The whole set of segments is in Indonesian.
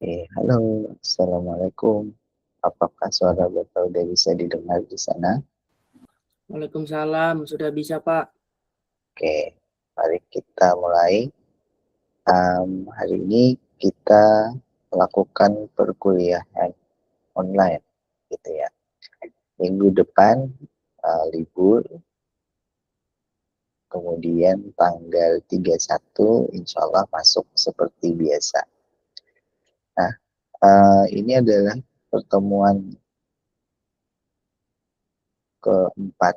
Halo, Assalamualaikum. Apakah suara Bapak udah bisa didengar di sana? Waalaikumsalam, sudah bisa Pak. Oke, mari kita mulai. Hari ini kita melakukan perkuliahan online, gitu ya. Minggu depan libur, kemudian tanggal 31 insya Allah masuk seperti biasa. Nah, ini adalah pertemuan keempat,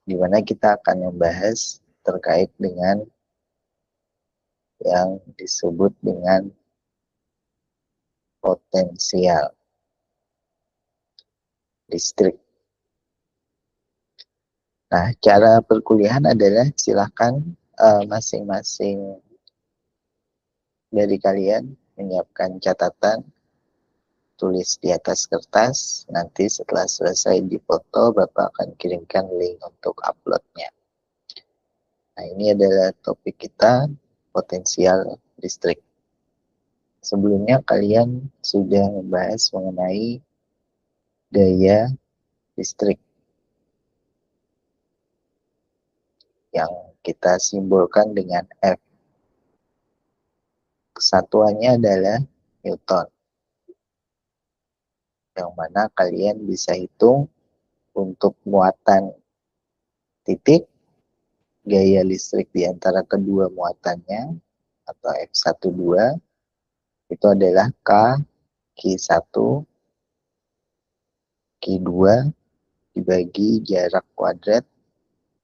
di mana kita akan membahas terkait dengan yang disebut dengan potensial listrik. Nah, cara perkuliahan adalah silakan masing-masing dari kalian menyiapkan catatan, tulis di atas kertas, nanti setelah selesai dipoto, Bapak akan kirimkan link untuk uploadnya. Nah, ini adalah topik kita, potensial listrik. Sebelumnya kalian sudah membahas mengenai daya listrik yang kita simbolkan dengan F. Kesatuannya adalah Newton, yang mana kalian bisa hitung untuk muatan titik, gaya listrik di antara kedua muatannya, atau F12, itu adalah K, Q1, Q2, dibagi jarak kuadrat,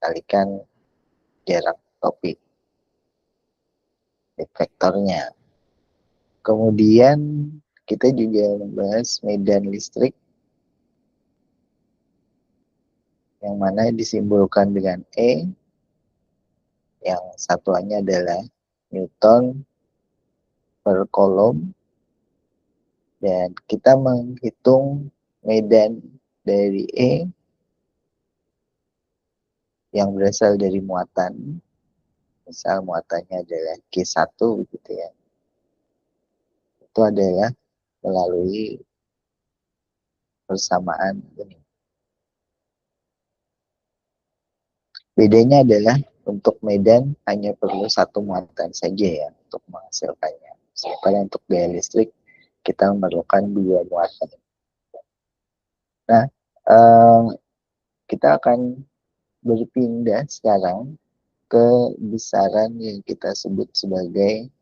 kalikan jarak topik, vektornya. Kemudian kita juga membahas medan listrik, yang mana disimbolkan dengan E, yang satuannya adalah Newton per kolom, dan kita menghitung medan dari E yang berasal dari muatan, misal muatannya adalah Q1 begitu ya, itu adalah melalui persamaan ini. Bedanya adalah untuk medan hanya perlu satu muatan saja ya untuk menghasilkannya. Sementara untuk daya listrik kita memerlukan dua muatan. Nah, kita akan berpindah sekarang ke besaran yang kita sebut sebagai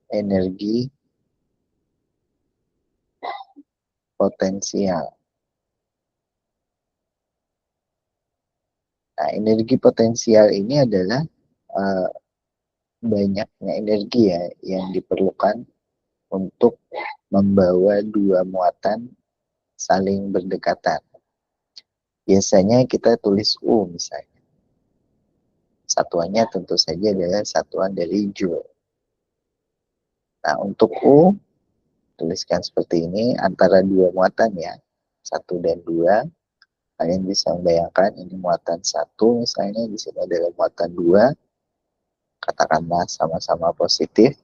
energi potensial. Nah, energi potensial ini adalah uh, banyaknya energi ya yang diperlukan untuk membawa dua muatan saling berdekatan. Biasanya kita tulis U misalnya. Satuannya tentu saja adalah satuan dari Joule. Nah, untuk U, tuliskan seperti ini, antara dua muatan ya, 1 dan 2. Kalian bisa membayangkan ini muatan 1, misalnya di sini adalah muatan 2, katakanlah sama-sama positif,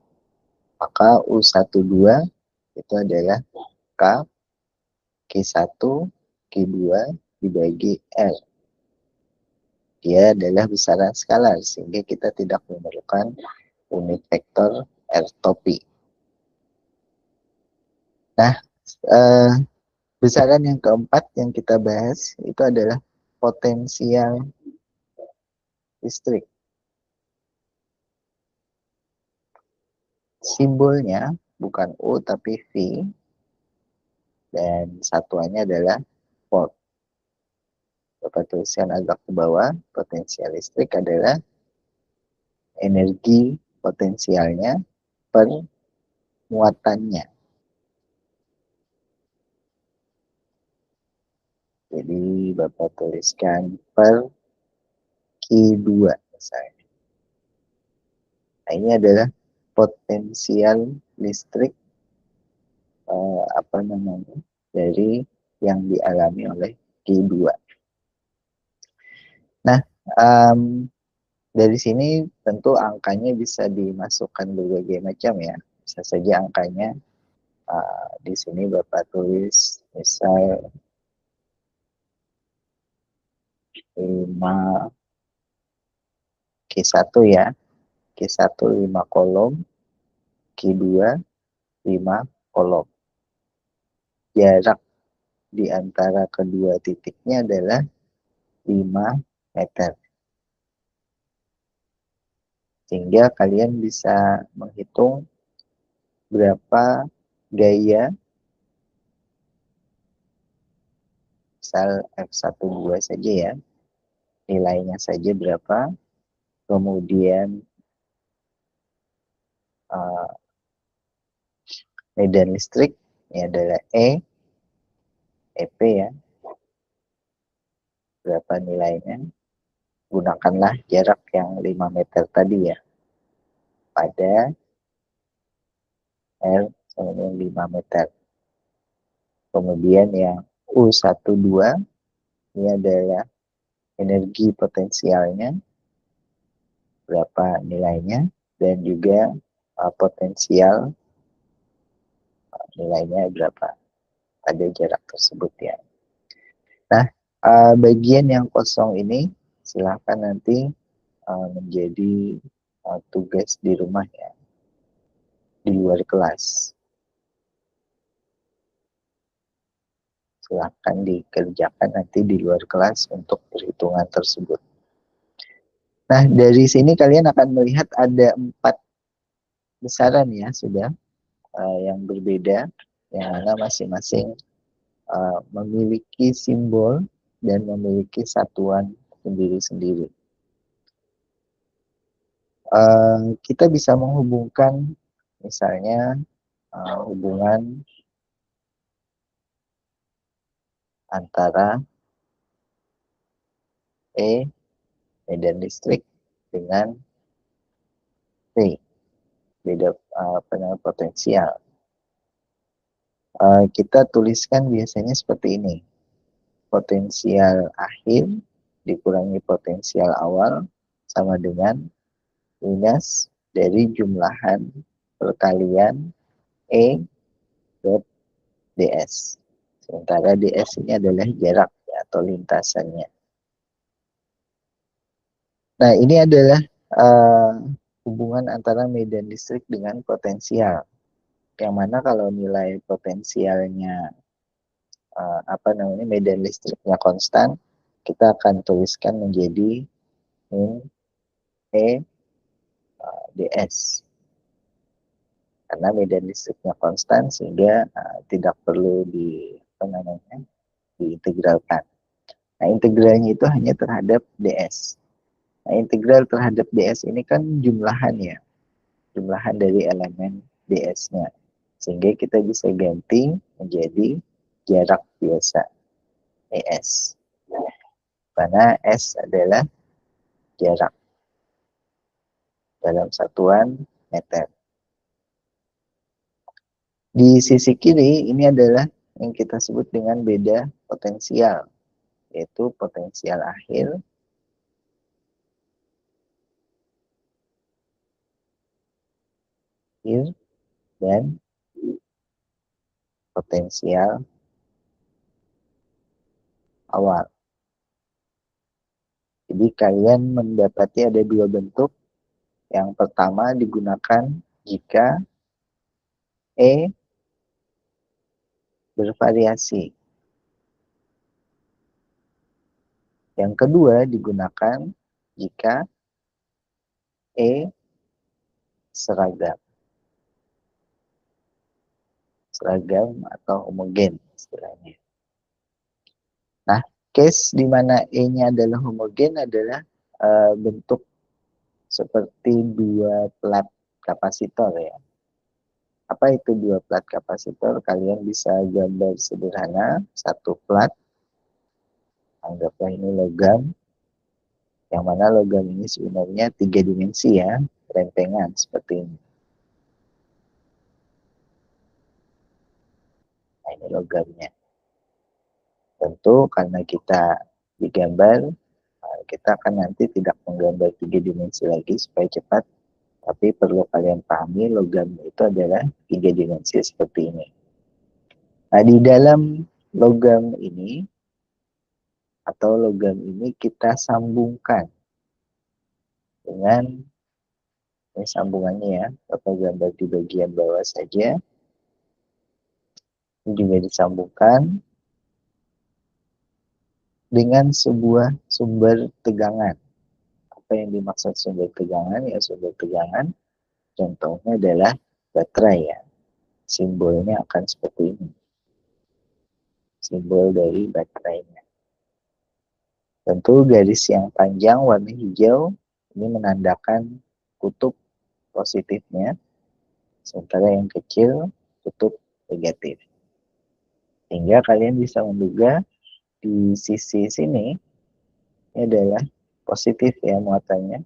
maka U12 itu adalah K, Q1, Q2 dibagi R. Dia adalah besaran skalar, sehingga kita tidak memerlukan unit vektor R topi. Nah, besaran yang keempat yang kita bahas itu adalah potensial listrik. Simbolnya bukan U tapi V, dan satuannya adalah volt. Bapak tuliskan agak ke bawah, potensial listrik adalah energi potensialnya per muatannya. Jadi Bapak tuliskan per Q2 misalnya. Nah, ini adalah potensial listrik dari yang dialami oleh Q2. Nah, dari sini tentu angkanya bisa dimasukkan berbagai macam ya. bisa saja angkanya di sini Bapak tulis misal 5 Q1 ya, Q1 5 kolom, Q2 5 kolom. Jarak di antara kedua titiknya adalah 5 meter. Sehingga kalian bisa menghitung berapa gaya misal F12 saja ya, nilainya saja berapa, kemudian medan listrik ini adalah EP ya, berapa nilainya, gunakanlah jarak yang 5 meter tadi ya, pada R sama dengan 5 meter. Kemudian yang U12 ini adalah energi potensialnya, berapa nilainya, dan juga potensial nilainya berapa pada jarak tersebut ya. Nah, bagian yang kosong ini silahkan nanti menjadi tugas di rumah ya, di luar kelas. Silahkan dikerjakan nanti di luar kelas untuk perhitungan tersebut. Nah, dari sini kalian akan melihat ada 4 besaran ya sudah yang berbeda, yang mana masing-masing memiliki simbol dan memiliki satuan sendiri-sendiri. Kita bisa menghubungkan misalnya hubungan antara E medan listrik dengan P beda potensial. Kita tuliskan biasanya seperti ini, potensial akhir dikurangi potensial awal sama dengan minus dari jumlahan perkalian E dot ds. Sementara ds ini adalah jarak ya, atau lintasannya. Nah, ini adalah hubungan antara medan listrik dengan potensial. Yang mana kalau nilai potensialnya medan listriknya konstan, kita akan tuliskan menjadi min E ds. Karena medan listriknya konstan sehingga tidak perlu diintegralkan. Nah, integralnya itu hanya terhadap ds. Nah, integral terhadap ds ini kan jumlahan ya, jumlahan dari elemen ds-nya. Sehingga kita bisa ganti menjadi jarak biasa, es. Karena s adalah jarak dalam satuan meter. Di sisi kiri ini adalah yang kita sebut dengan beda potensial, yaitu potensial akhir dan potensial awal. Jadi kalian mendapati ada dua bentuk. Yang pertama digunakan jika E bervariasi. Yang kedua digunakan jika E seragam. Seragam atau homogen istilahnya. Nah, case di mana E-nya adalah homogen adalah bentuk seperti dua plat kapasitor ya. Apa itu dua plat kapasitor? Kalian bisa gambar sederhana, satu plat, anggaplah ini logam, yang mana logam ini sebenarnya 3 dimensi ya, rempengan seperti ini. Nah, ini logamnya. Tentu karena kita digambar, kita akan nanti tidak menggambar 3 dimensi lagi supaya cepat. Tapi perlu kalian pahami logam itu adalah 3 dimensi seperti ini. Nah, di dalam logam ini atau logam ini kita sambungkan dengan ini sambungannya ya, atau gambar di bagian bawah saja. Ini juga disambungkan dengan sebuah sumber tegangan. Apa yang dimaksud sumber tegangan? Ya, sumber tegangan contohnya adalah baterai ya. Simbolnya akan seperti ini. Simbol dari baterainya. Tentu garis yang panjang warna hijau ini menandakan kutub positifnya, sementara yang kecil kutub negatif. Sehingga kalian bisa menduga di sisi sini ini adalah positif ya muatannya,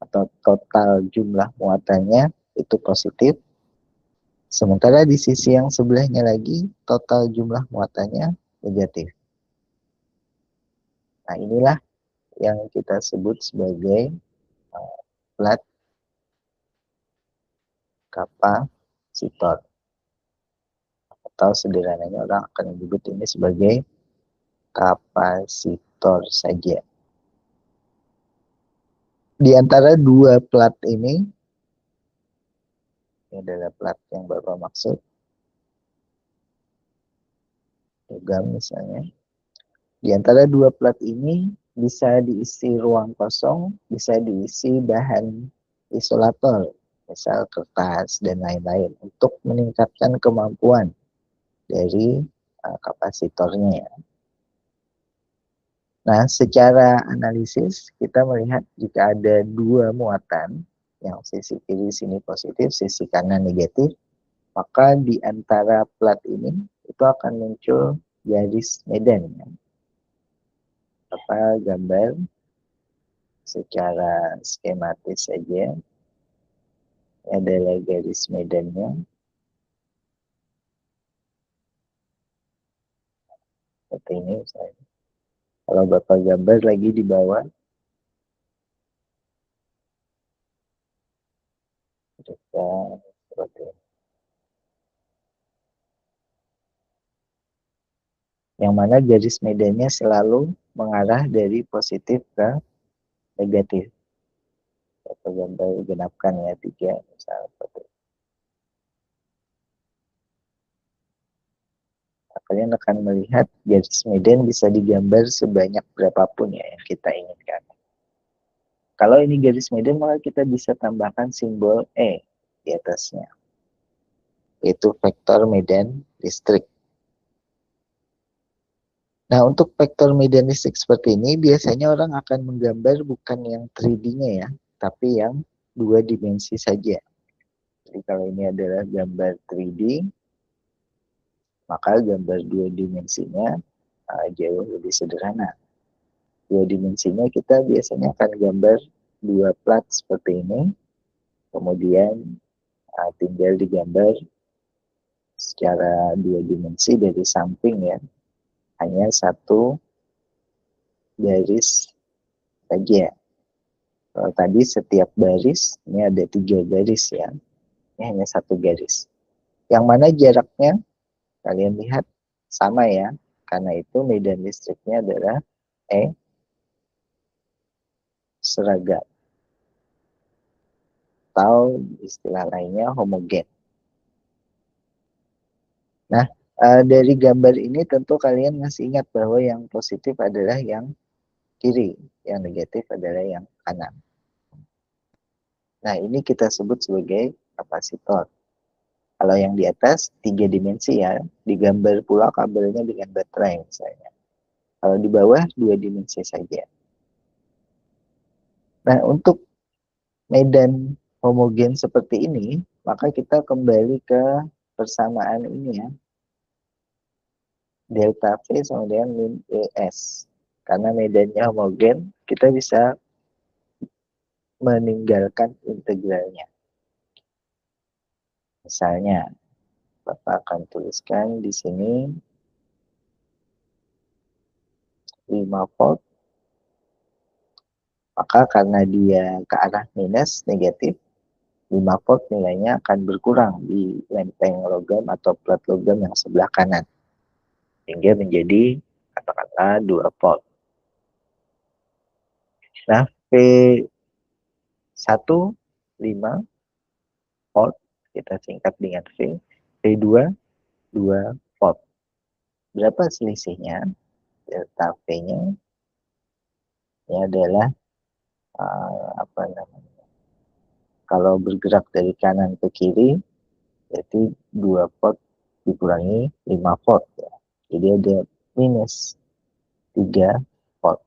atau total jumlah muatannya itu positif. Sementara di sisi yang sebelahnya lagi total jumlah muatannya negatif. Nah, inilah yang kita sebut sebagai plat kapasitor. Atau sederhananya orang akan menyebut ini sebagai kapasitor saja. Di antara dua plat ini adalah plat yang Bapak maksud, logam misalnya. Di antara dua plat ini bisa diisi ruang kosong, bisa diisi bahan isolator, misal kertas dan lain-lain, untuk meningkatkan kemampuan dari kapasitornya. Nah, secara analisis kita melihat jika ada dua muatan, yang sisi kiri sini positif, sisi kanan negatif, maka di antara plat ini itu akan muncul garis medan. Apa gambar secara skematis saja, ini adalah garis medannya. Seperti ini misalnya. Kalau Bapak gambar lagi di bawah, seperti ini. Yang mana garis medannya selalu mengarah dari positif ke negatif. Atau gambar genapkan ya 3 misalnya seperti itu. Nah, kalian akan melihat garis medan bisa digambar sebanyak berapapun ya yang kita inginkan. Kalau ini garis medan, maka kita bisa tambahkan simbol E di atasnya, yaitu vektor medan listrik. Nah, untuk vektor medan listrik seperti ini, biasanya orang akan menggambar bukan yang 3D-nya ya, tapi yang 2 dimensi saja. Jadi kalau ini adalah gambar 3D, maka gambar 2 dimensinya jauh lebih sederhana. 2 dimensinya kita biasanya akan gambar 2 plat seperti ini, kemudian tinggal digambar secara 2 dimensi dari samping ya, hanya satu garis saja. Kalau tadi setiap baris, ini ada 3 garis ya, ini hanya satu garis. Yang mana jaraknya, kalian lihat sama ya, karena itu medan listriknya adalah E seragam. Atau istilah lainnya homogen. Nah, dari gambar ini tentu kalian masih ingat bahwa yang positif adalah yang kiri, yang negatif adalah yang kanan. Nah, ini kita sebut sebagai kapasitor. Kalau yang di atas 3 dimensi ya, digambar pula kabelnya dengan baterai misalnya. Kalau di bawah 2 dimensi saja. Nah, untuk medan homogen seperti ini, maka kita kembali ke persamaan ini ya. Delta V sama dengan min ES. Karena medannya homogen, kita bisa meninggalkan integralnya. Misalnya, Bapak akan tuliskan di sini 5 volt Maka karena dia ke arah minus, negatif, 5 volt nilainya akan berkurang di lempeng logam atau plat logam yang sebelah kanan. Hingga menjadi katakanlah 2 volt. Nah, V1 5 volt, kita singkat dengan V. V2 2 volt. Berapa selisihnya? Delta V-nya ini adalah apa namanya? Kalau bergerak dari kanan ke kiri, berarti 2 volt dikurangi 5 volt ya. Jadi ada minus 3 volt.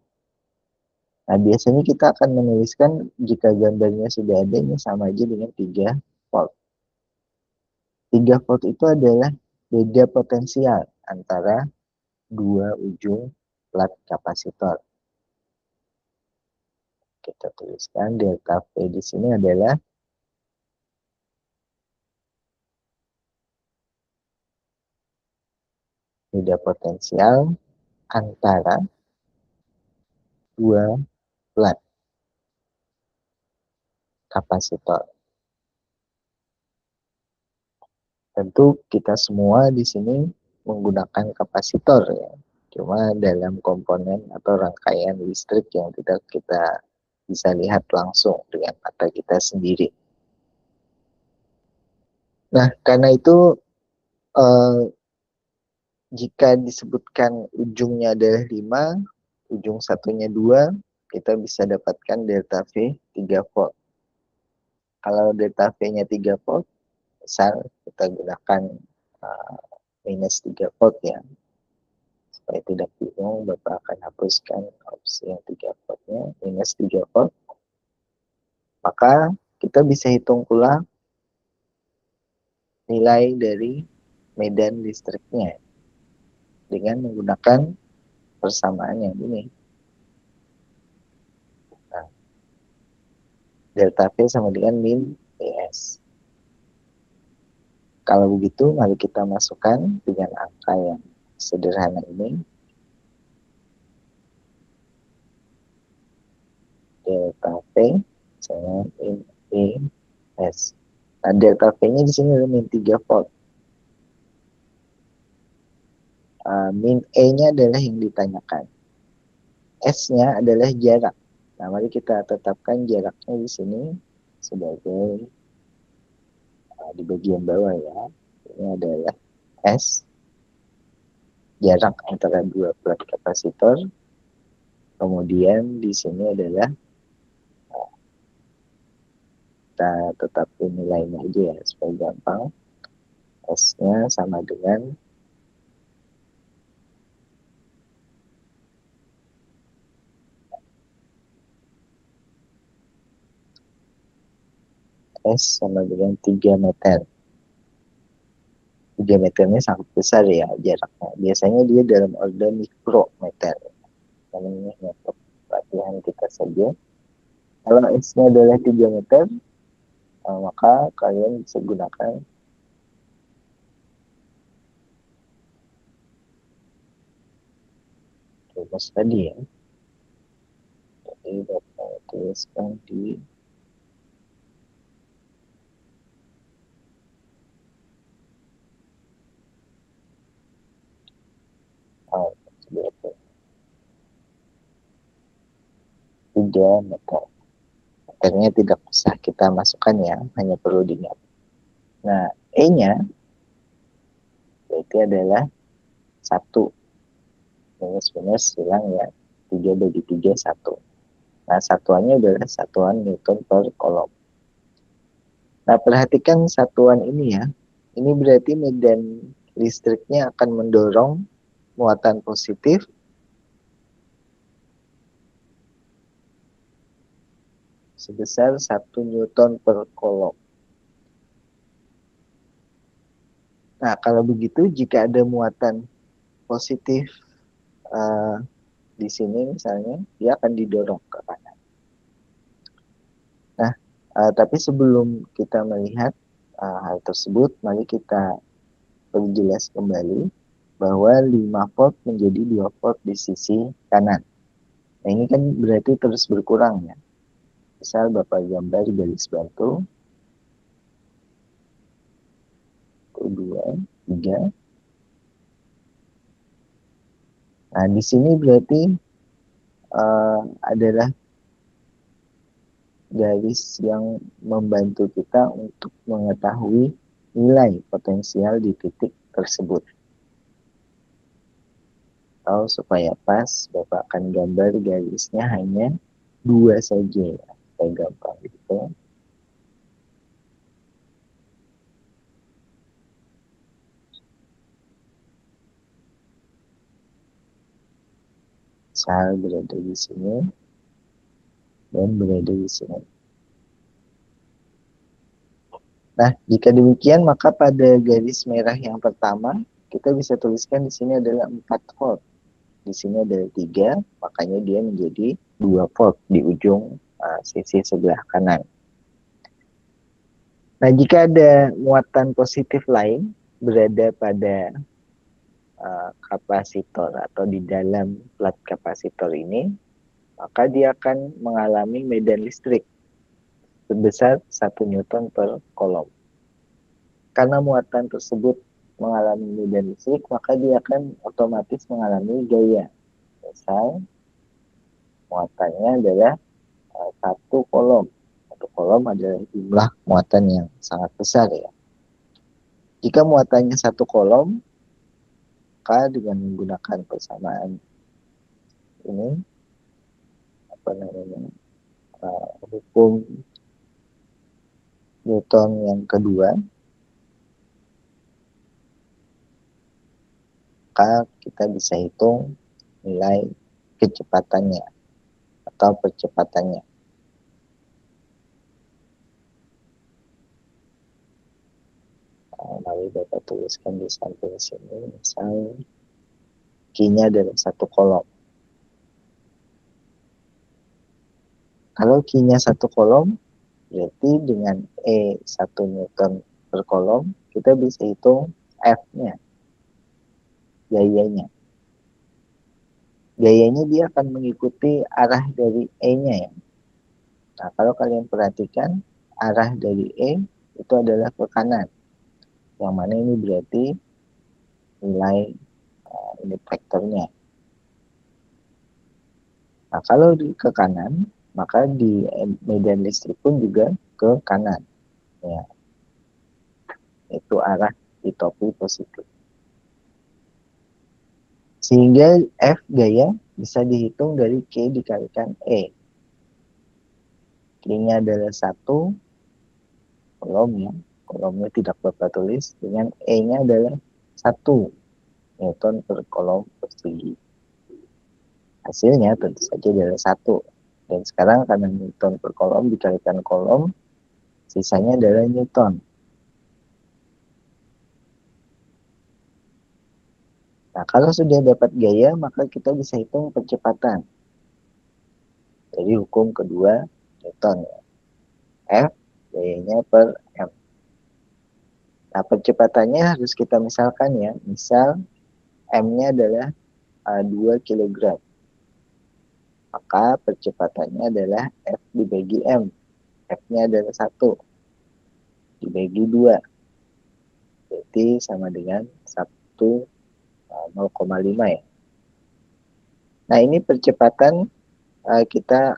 Nah, biasanya kita akan menuliskan jika gambarnya sudah ada, ini sama aja dengan 3 volt. 3 volt itu adalah beda potensial antara dua ujung plat kapasitor. Kita tuliskan delta V di sini adalah beda potensial antara dua plat kapasitor. Tentu kita semua di sini menggunakan kapasitor ya. Cuma dalam komponen atau rangkaian listrik yang tidak kita bisa lihat langsung dengan mata kita sendiri. Nah, karena itu jika disebutkan ujungnya adalah 5, ujung satunya 2, kita bisa dapatkan delta V 3 volt. Kalau delta V-nya 3 volt, besar, kita gunakan minus 3 volt ya. Supaya tidak bingung, Bapak akan hapuskan opsi yang 3 voltnya, minus 3 volt. Maka kita bisa hitung pula nilai dari medan listriknya dengan menggunakan persamaan yang ini. Nah, delta V sama dengan min PS. Kalau begitu, mari kita masukkan dengan angka yang sederhana ini. Delta V sama min PS. Nah, delta V-nya di sini adalah min 3 volt. Min E-nya adalah yang ditanyakan. S-nya adalah jarak. Nah, mari kita tetapkan jaraknya di sini sebagai di bagian bawah ya. Ini adalah S, jarak antara dua plat kapasitor. Kemudian di sini adalah kita tetapkan nilainya aja ya supaya gampang. S-nya sama dengan S sama dengan 3 meter. 3 meternya sangat besar ya jaraknya. Biasanya dia dalam order mikrometer. Namanya untuk latihan kita saja. Kalau S-nya adalah 3 meter, maka kalian bisa gunakan rumus tadi ya. Jadi dapat tuliskan di seperti 3 meter. Meternya tidak usah kita masukkan ya, hanya perlu diingat. Nah, E-nya berarti adalah 1. Minus hilang ya. 3 bagi 3, 1. Nah, satuannya adalah satuan Newton per Coulomb. Nah, perhatikan satuan ini ya. Ini berarti medan listriknya akan mendorong muatan positif sebesar 1 Newton per Coulomb. Nah, kalau begitu jika ada muatan positif di sini misalnya, dia akan didorong ke kanan. Nah, tapi sebelum kita melihat hal tersebut, mari kita perjelas kembali bahwa 5 volt menjadi 2 volt di sisi kanan. Nah, ini kan berarti terus berkurang ya. Misal Bapak gambar garis batu, 2, 3. Nah, di sini berarti adalah garis yang membantu kita untuk mengetahui nilai potensial di titik tersebut. Atau supaya pas, Bapak akan gambar garisnya hanya 2 saja ya. Supaya gampang gitu. Misal berada di sini dan berada di sini. Nah, jika demikian maka pada garis merah yang pertama kita bisa tuliskan di sini adalah 4 volt. Di sini ada 3, makanya dia menjadi 2 volt di ujung sisi sebelah kanan. Nah, jika ada muatan positif lain berada pada kapasitor atau di dalam plat kapasitor ini, maka dia akan mengalami medan listrik sebesar 1 Newton per kolom. Karena muatan tersebut mengalami medan listrik, maka dia akan otomatis mengalami gaya. Misal, muatannya adalah 1 kolom. 1 kolom adalah jumlah muatan yang sangat besar ya. Jika muatannya 1 kolom, maka dengan menggunakan persamaan ini, apa namanya, hukum Newton yang kedua, maka kita bisa hitung nilai kecepatannya atau percepatannya. Lalu dapat tuliskan di samping sini, misal Q-nya adalah 1 kolom. Kalau Q-nya 1 kolom, berarti dengan E 1 Newton per kolom, kita bisa hitung F-nya, gayanya. Gayanya dia akan mengikuti arah dari E-nya ya. Nah, kalau kalian perhatikan, arah dari E itu adalah ke kanan. Yang mana ini berarti nilai unit vektornya. Nah, kalau ke kanan, maka di medan listrik pun juga ke kanan. Ya, itu arah di topi positif. Sehingga F gaya bisa dihitung dari K dikalikan E. K-nya adalah 1 kolom ya. Kolomnya tidak Bapak tulis. Dengan E-nya adalah 1 Newton per kolom persegi. Hasilnya tentu saja adalah 1. Dan sekarang karena Newton per kolom dikalikan kolom, sisanya adalah Newton. Nah, kalau sudah dapat gaya, maka kita bisa hitung percepatan. Jadi hukum kedua Newton ya. F gayanya per M. Nah, percepatannya harus kita misalkan ya. Misal M-nya adalah 2 kg. Maka percepatannya adalah F dibagi M. F-nya adalah 1 dibagi 2. Berarti sama dengan 0,5 ya. Nah, ini percepatan kita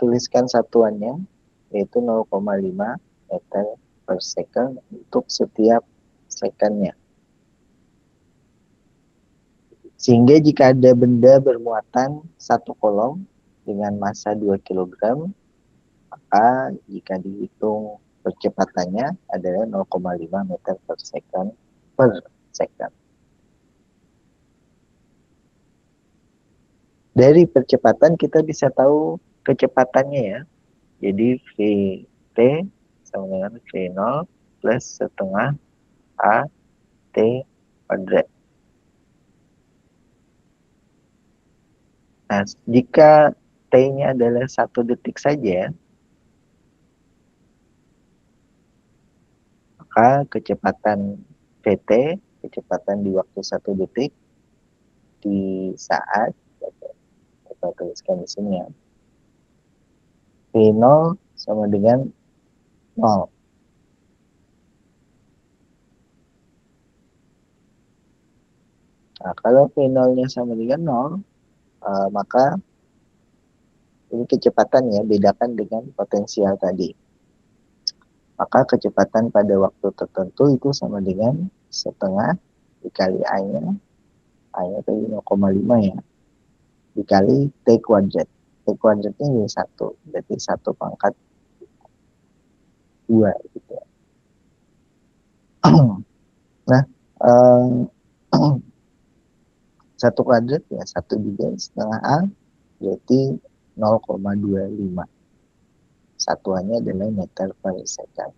tuliskan satuannya, yaitu 0,5 meter per second untuk setiap secondnya. Sehingga jika ada benda bermuatan 1 kolom dengan massa 2 kg, maka jika dihitung percepatannya adalah 0,5 meter per second per second. Dari percepatan kita bisa tahu kecepatannya ya. Jadi Vt sama dengan V0 plus setengah A T kuadrat. Nah, jika T-nya adalah 1 detik saja, maka kecepatan Vt, kecepatan di waktu 1 detik, di saat, kita tuliskan di sini ya, V0 sama dengan 0. Nah, kalau V0-nya sama dengan 0, maka ini kecepatan ya, bedakan dengan potensial tadi. Maka kecepatan pada waktu tertentu itu sama dengan setengah dikali A-nya, A-nya tadi 0,5 ya, dikali T kuadrat. T kuadratnya jadi 1, berarti 1 pangkat 2 gitu ya. Nah, eh, 1 kuadrat ya 1 juga setengah A, berarti 0,25. Satuannya adalah meter per second.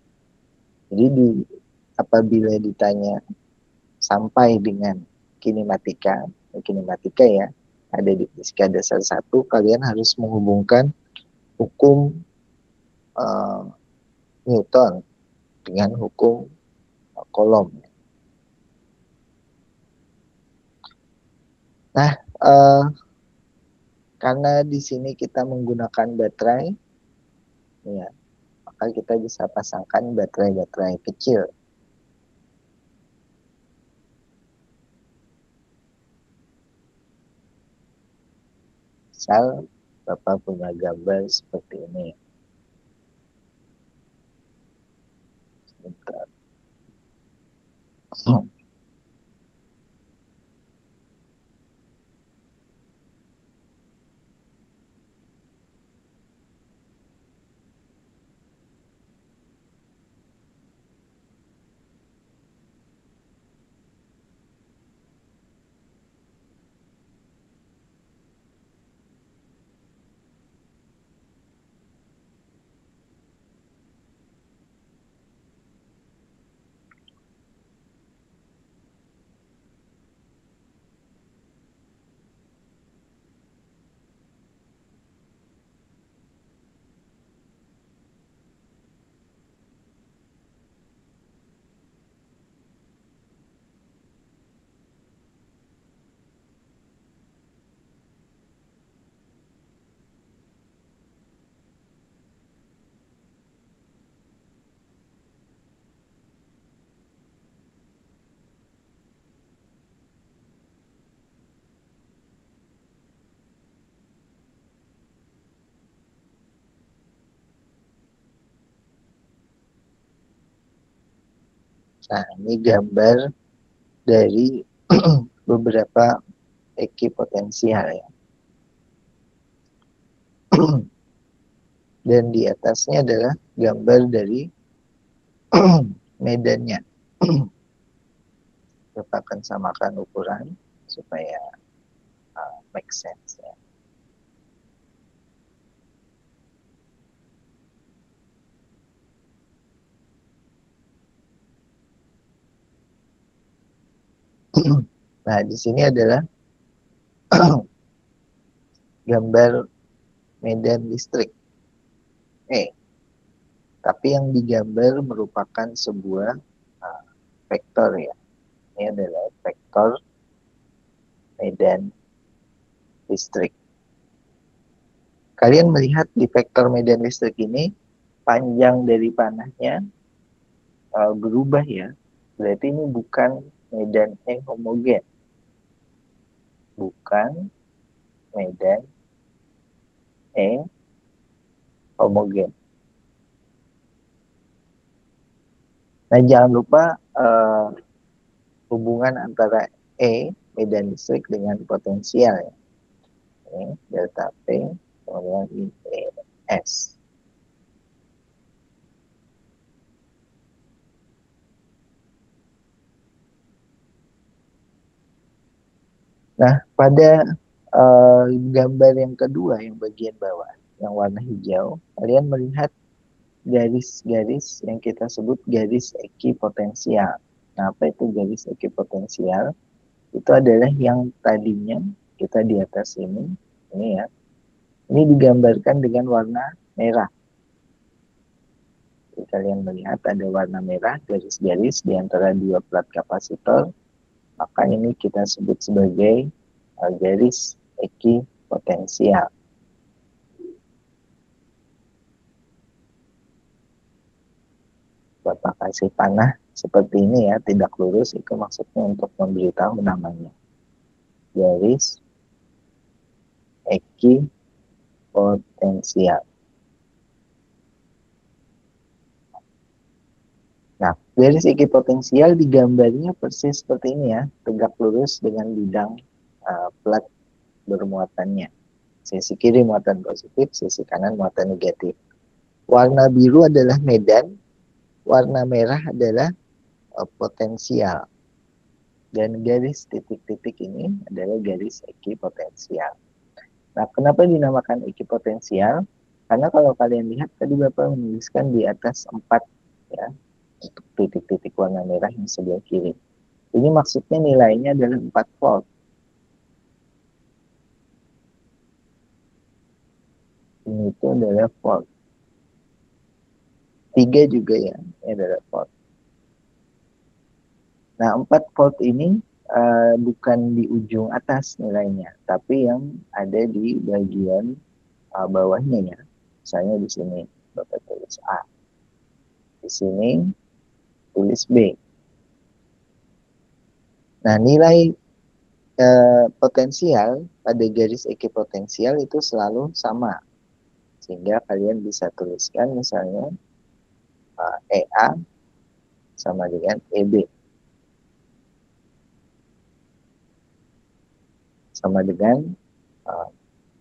Jadi apabila ditanya sampai dengan kinematika ya, ada di fisika dasar 1, kalian harus menghubungkan hukum uh, Newton dengan hukum Coulomb. Nah, karena di sini kita menggunakan baterai, ya, maka kita bisa pasangkan baterai-baterai kecil. Misal, Bapak punya gambar seperti ini. Sebentar. Nah, ini gambar dari beberapa ekipotensial ya. Dan di atasnya adalah gambar dari medannya. Kita akan samakan ukuran supaya make sense ya. Nah, di sini adalah gambar medan listrik. Tapi yang digambar merupakan sebuah vektor ya. Ini adalah vektor medan listrik. Kalian melihat di vektor medan listrik ini panjang dari panahnya berubah ya. Berarti ini bukan medan E homogen. Bukan medan E homogen. Nah, jangan lupa hubungan antara E, medan listrik, dengan potensial ya. Ini delta P kemudian I S. Nah, pada gambar yang kedua, yang bagian bawah, yang warna hijau, kalian melihat garis-garis yang kita sebut garis ekipotensial. Nah, apa itu garis ekipotensial? Itu adalah yang tadinya kita di atas ini ya, ini digambarkan dengan warna merah. Jadi kalian melihat ada warna merah, garis-garis di antara dua plat kapasitor, maka ini kita sebut sebagai garis ekipotensial. masih panah seperti ini ya, tidak lurus, itu maksudnya untuk memberitahu namanya garis ekipotensial. Nah, garis ekipotensial digambarnya persis seperti ini ya, tegak lurus dengan bidang plat bermuatannya. Sisi kiri muatan positif, sisi kanan muatan negatif. Warna biru adalah medan, warna merah adalah potensial. Dan garis titik-titik ini adalah garis ekipotensial. Nah, kenapa dinamakan ekipotensial? Karena kalau kalian lihat tadi Bapak menuliskan di atas 4 ya, untuk titik-titik warna merah yang sebelah kiri. Ini maksudnya nilainya adalah 4 volt. Ini itu adalah volt. 3 juga ya, ini adalah volt. Nah, 4 volt ini bukan di ujung atas nilainya, tapi yang ada di bagian bawahnya ya. Misalnya di sini Bapak tulis A. Di sini tulis B. Nah, nilai potensial pada garis ekipotensial itu selalu sama. Sehingga kalian bisa tuliskan misalnya EA sama dengan EB. Sama dengan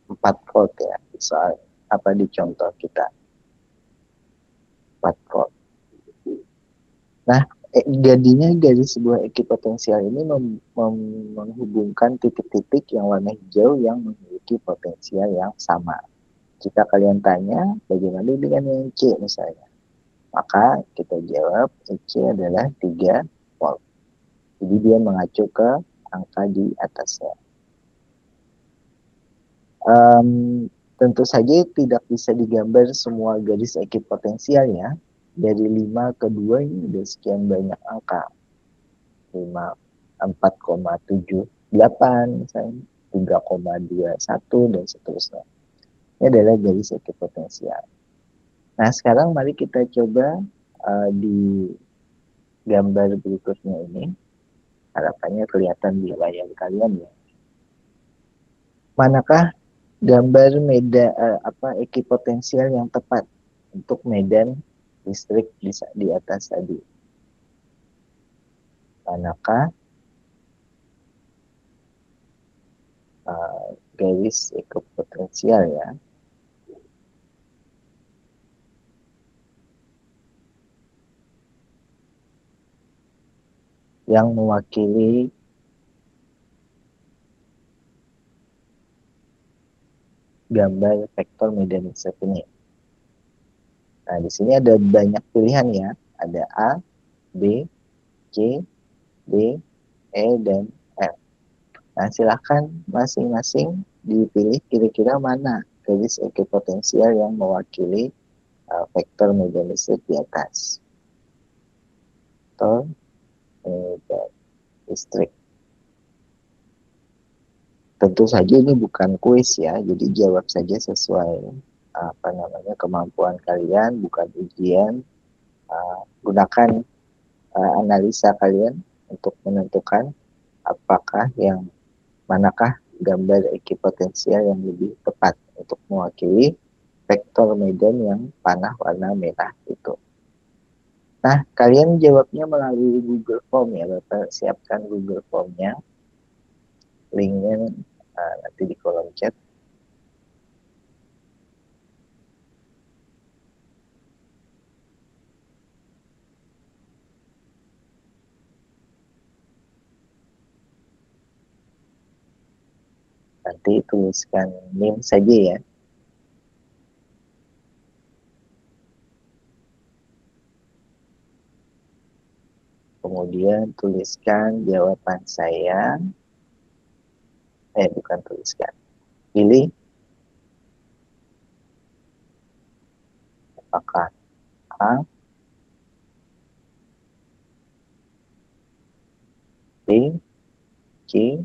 4 volt ya. Soal apa di contoh kita. 4 volt. Nah, jadinya dari sebuah ekipotensial ini menghubungkan titik-titik yang warna hijau yang memiliki potensial yang sama. Jika kalian tanya bagaimana dengan yang C misalnya, maka kita jawab C adalah 3 volt. Jadi dia mengacu ke angka di atasnya. Tentu saja tidak bisa digambar semua garis ekipotensial ya. Dari 5 ke 2 ini ada sekian banyak angka. 5, 4,78 misalnya, 3,21 dan seterusnya. Ini adalah garis ekipotensial. Nah, sekarang mari kita coba di gambar berikutnya ini. Harapannya kelihatan di layar kalian ya. Manakah gambar ekipotensial yang tepat untuk medan listrik di atas tadi? Manakah garis ekipotensial ya yang mewakili gambar vektor medan listrik ini? Nah, di sini ada banyak pilihan ya. Ada A, B, C, D, E, dan F. Nah, silahkan masing-masing dipilih kira-kira mana garis ekipotensial yang mewakili vektor medan listrik di atas. Vektor medan listrik. Tentu saja ini bukan kuis ya, jadi jawab saja sesuai kemampuan kalian, bukan ujian. Gunakan analisa kalian untuk menentukan apakah manakah gambar ekipotensial yang lebih tepat untuk mewakili vektor medan yang panah warna merah itu. Nah, kalian jawabnya melalui Google Form ya, Bapak siapkan Google Form-nya. Linknya nanti di kolom chat. Nanti tuliskan NIM saja ya. Kemudian tuliskan jawaban saya. Bukan tuliskan. Pilih apakah A, B, C,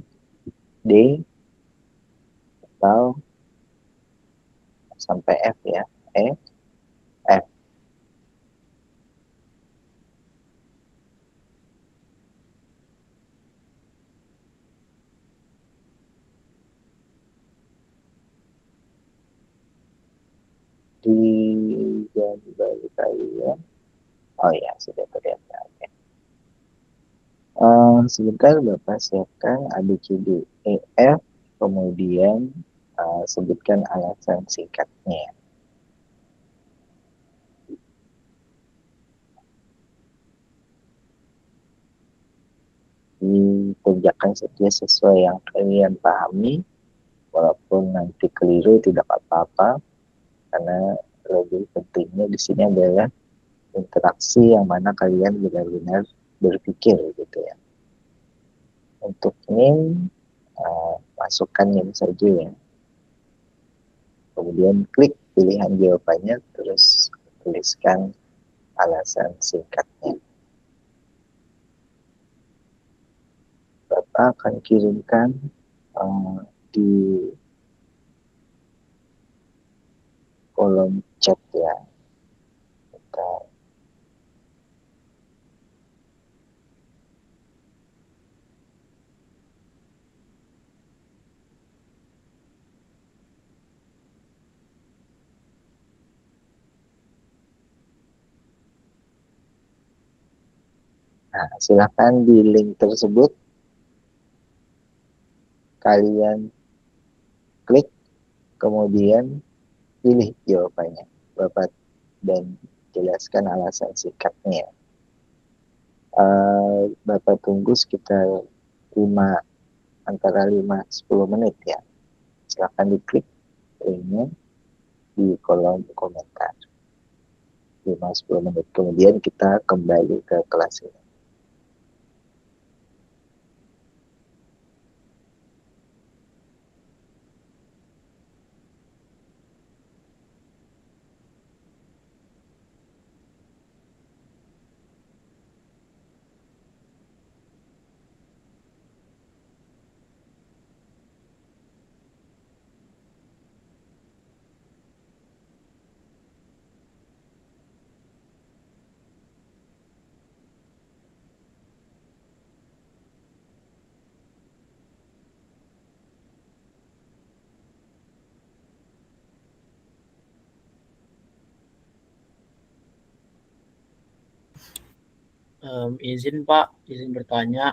D, atau sampai F ya. F. kembali kalian. Oh ya, sudah terlihat. Oke. Sebentar Bapak siapkan ABCDEF, kemudian sebutkan alasan singkatnya. Dikerjakan saja sesuai yang kalian pahami, walaupun nanti keliru tidak apa-apa, karena lebih pentingnya di sini adalah interaksi yang mana kalian benar-benar berpikir gitu ya. Untuk NIM, masukkan NIM saja ya. Kemudian klik pilihan jawabannya, terus tuliskan alasan singkatnya. Bapak akan kirimkan di kolom chat ya. Kita, nah, silakan di link tersebut kalian klik, kemudian pilih jawabannya. Bapak dan jelaskan alasan singkatnya. Bapak tunggu sekitar 5 antara 5-10 menit ya. Silakan diklik linknya di kolom komentar. 5-10 menit kemudian kita kembali ke kelas ini. Izin Pak, izin bertanya.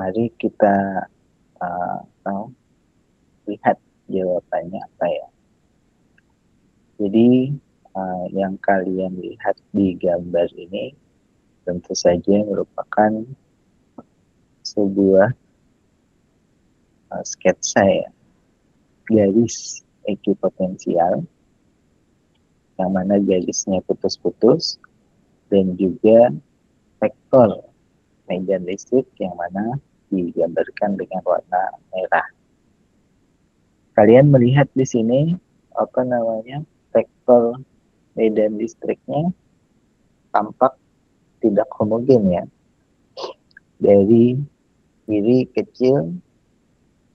mari kita lihat jawabannya apa ya. Jadi yang kalian lihat di gambar ini tentu saja merupakan sebuah sketsa ya, garis ekipotensial yang mana garisnya putus-putus dan juga vektor medan listrik yang mana digambarkan dengan warna merah. Kalian melihat di sini vektor medan listriknya tampak tidak homogen ya. Dari kiri kecil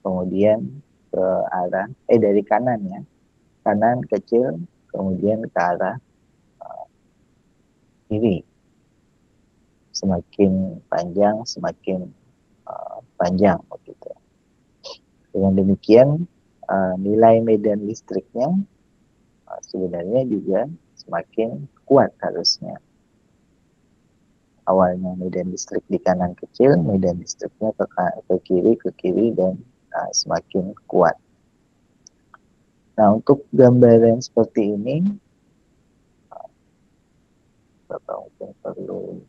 kemudian ke arah dari kanan ya. Kanan kecil kemudian ke arah kiri. Semakin panjang semakin panjang begitu. Dengan demikian nilai medan listriknya sebenarnya juga semakin kuat harusnya. Awalnya medan listrik di kanan kecil, medan listriknya ke kiri dan semakin kuat. Nah, untuk gambaran seperti ini, Bapak mungkin perlu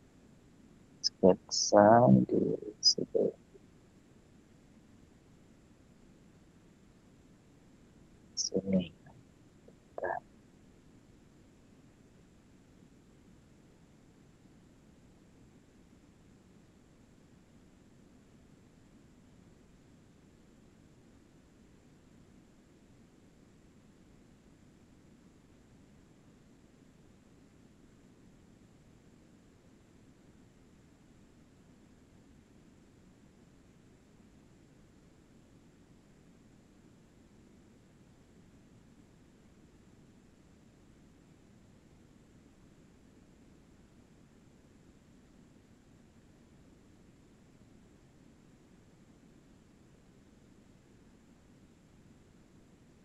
sketsa di sini.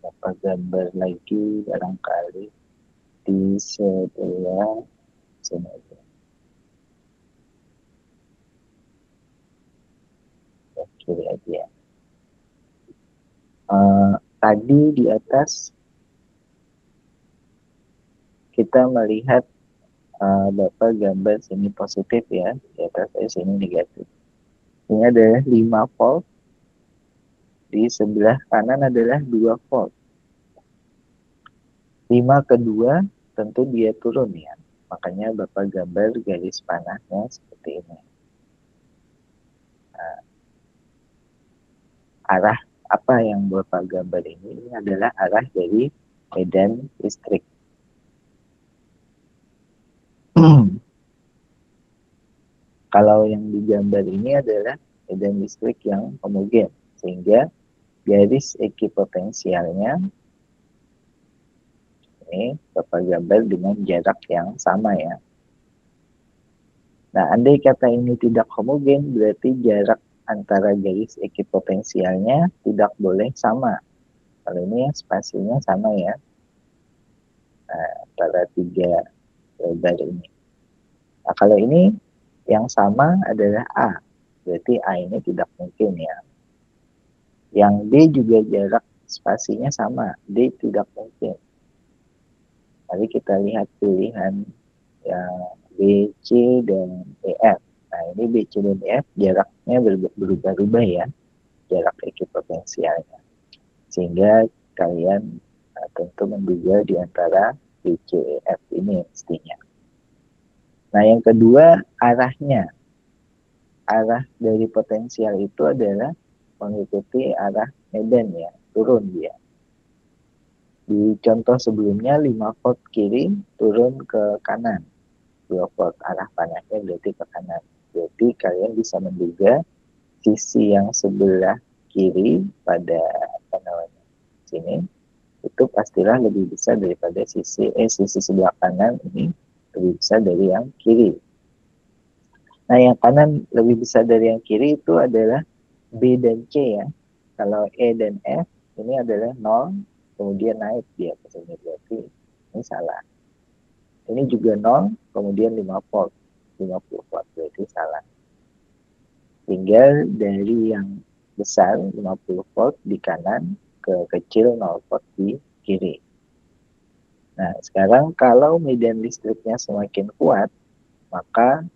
Dapat gambar lagi barangkali di sebelah sini. Kiri aja. Tadi di atas kita melihat Bapak gambar sini positif ya, di atas sini negatif. Ini adalah 5 volt, di sebelah kanan adalah 2 volt. 5 ke 2 tentu dia turun ya, makanya Bapak gambar garis panahnya seperti ini. Nah, arah apa yang Bapak gambar ini adalah arah dari medan listrik. Kalau yang digambar ini adalah medan listrik yang homogen, sehingga garis ekipotensialnya ini Bapak gambar dengan jarak yang sama ya. Nah, andai kata ini tidak homogen, berarti jarak antara garis ekipotensialnya tidak boleh sama. Kalau ini spasinya sama ya, antara 3 lebar ini. Nah, kalau ini yang sama adalah A, berarti A ini tidak mungkin ya. Yang D juga jarak spasinya sama, D tidak mungkin. Mari kita lihat pilihan yang B, C, dan EF. Nah, ini B, C, dan EF jaraknya berubah-ubah ya, jarak ekipotensialnya. Sehingga kalian tentu menduga di antara B, C, EF ini mestinya. Nah, yang kedua, arahnya. Arah dari potensial itu adalah mengikuti arah medan ya, turun dia. Di contoh sebelumnya 5 volt kiri turun ke kanan. 2 volt arah panahnya berarti ke kanan. Jadi kalian bisa menduga sisi yang sebelah kiri pada sini itu pastilah lebih besar daripada sisi sebelah kanan ini lebih besar dari yang kiri. Nah, yang kanan lebih besar dari yang kiri itu adalah B dan C ya. Kalau E dan F ini adalah 0, kemudian naik dia ke sini, berarti ini salah. Ini juga 0, kemudian 5 volt. 50 volt, berarti salah. tinggal dari yang besar 50 volt di kanan ke kecil 0 volt di kiri. Nah, sekarang kalau medan listriknya semakin kuat, maka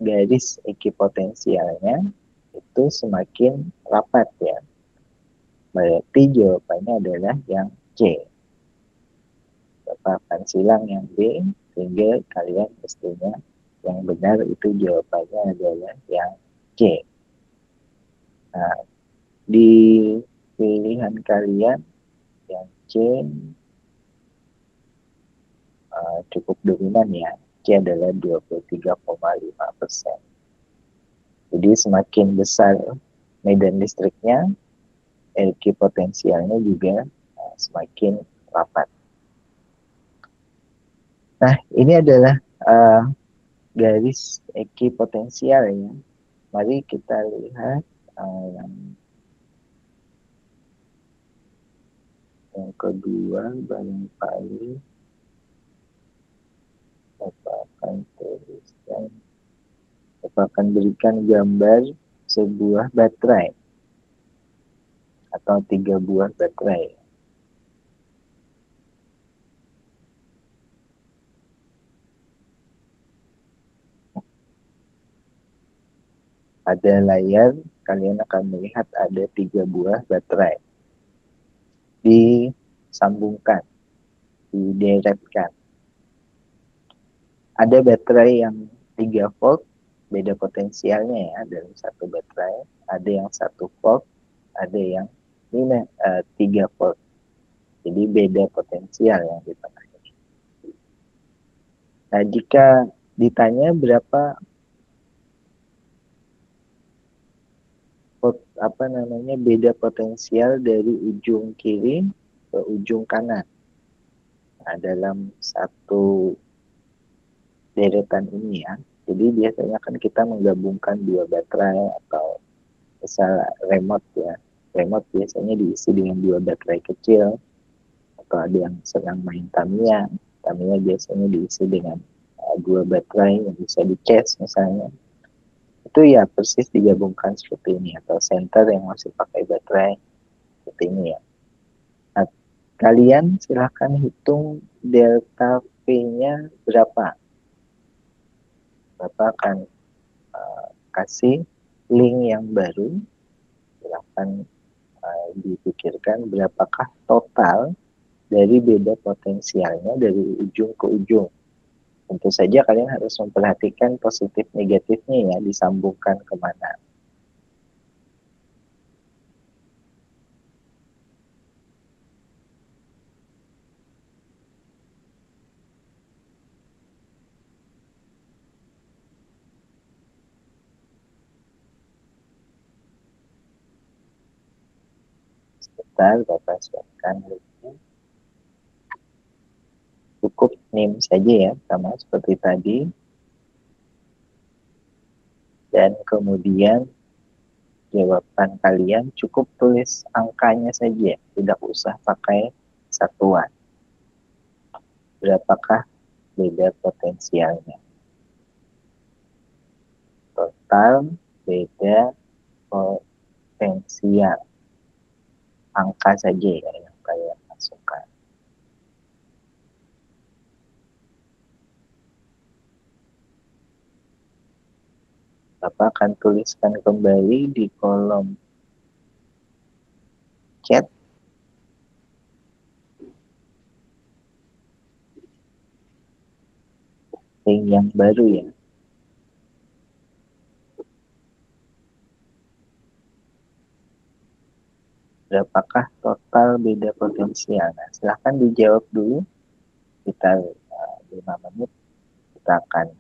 garis ekipotensialnya itu semakin rapat ya. Berarti jawabannya adalah yang C. Bapak akan silang yang B, sehingga kalian mestinya yang benar itu jawabannya adalah yang C. Nah, di pilihan kalian yang C cukup dominan ya. C adalah 23,5%. Jadi semakin besar medan listriknya, ekipotensialnya juga semakin rapat. Nah, ini adalah garis ekipotensial ya. Mari kita lihat yang kedua, barangkali Bapak akan tuliskan, Bapak akan berikan gambar sebuah baterai atau 3 buah baterai. Pada layar, kalian akan melihat ada 3 buah baterai. Disambungkan, dideretkan. Ada baterai yang 3 volt, beda potensialnya ya dalam satu baterai. Ada yang 1 volt, ada yang 3 volt. Jadi beda potensial yang di tengah ini. Nah, jika ditanya berapa beda potensial dari ujung kiri ke ujung kanan. Nah, dalam satu deretan ini ya. Jadi biasanya kan kita menggabungkan 2 baterai atau misal remote ya. Remote biasanya diisi dengan 2 baterai kecil, atau ada yang sedang main Tamiya. Tamiya biasanya diisi dengan 2 baterai yang bisa dicas misalnya. Itu ya persis digabungkan seperti ini, atau center yang masih pakai baterai seperti ini ya. Nah, kalian silahkan hitung delta V-nya berapa. Bapak akan kasih link yang baru. Silahkan dipikirkan berapakah total dari beda potensialnya dari ujung ke ujung. Tentu saja kalian harus memperhatikan positif negatifnya ya, disambungkan kemana. Sebentar, Bapak siapkan linknya. Cukup name saja ya, sama seperti tadi. Dan kemudian jawaban kalian cukup tulis angkanya saja, tidak usah pakai satuan. Berapakah beda potensialnya? Total beda potensial. Angka saja ya yang kalian masukkan. Bapak akan tuliskan kembali di kolom chat link yang baru ya. Berapakah total beda potensial? Nah, silahkan dijawab dulu. Kita 5 menit, kita akan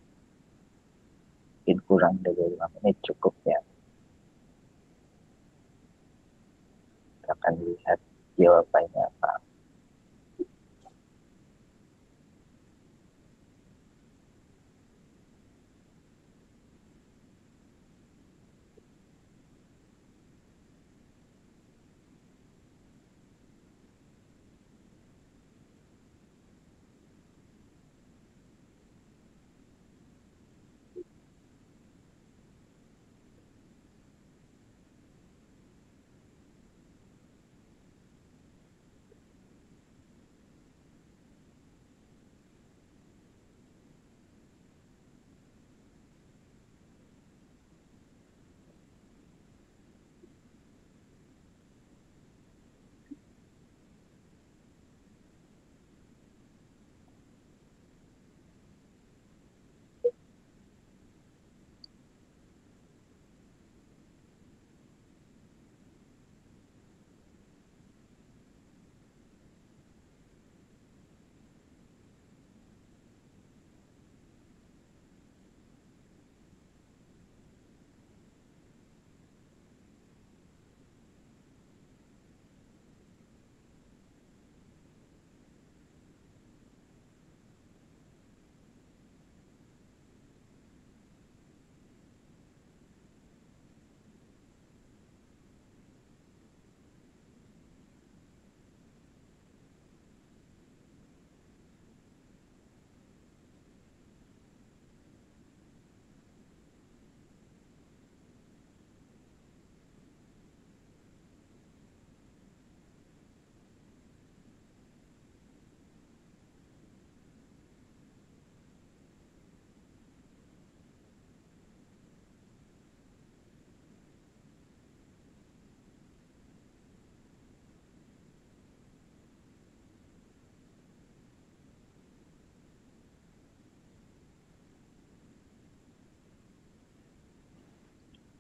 mungkin kurang dari 5 menit cukup ya. Kita akan lihat jawabannya apa.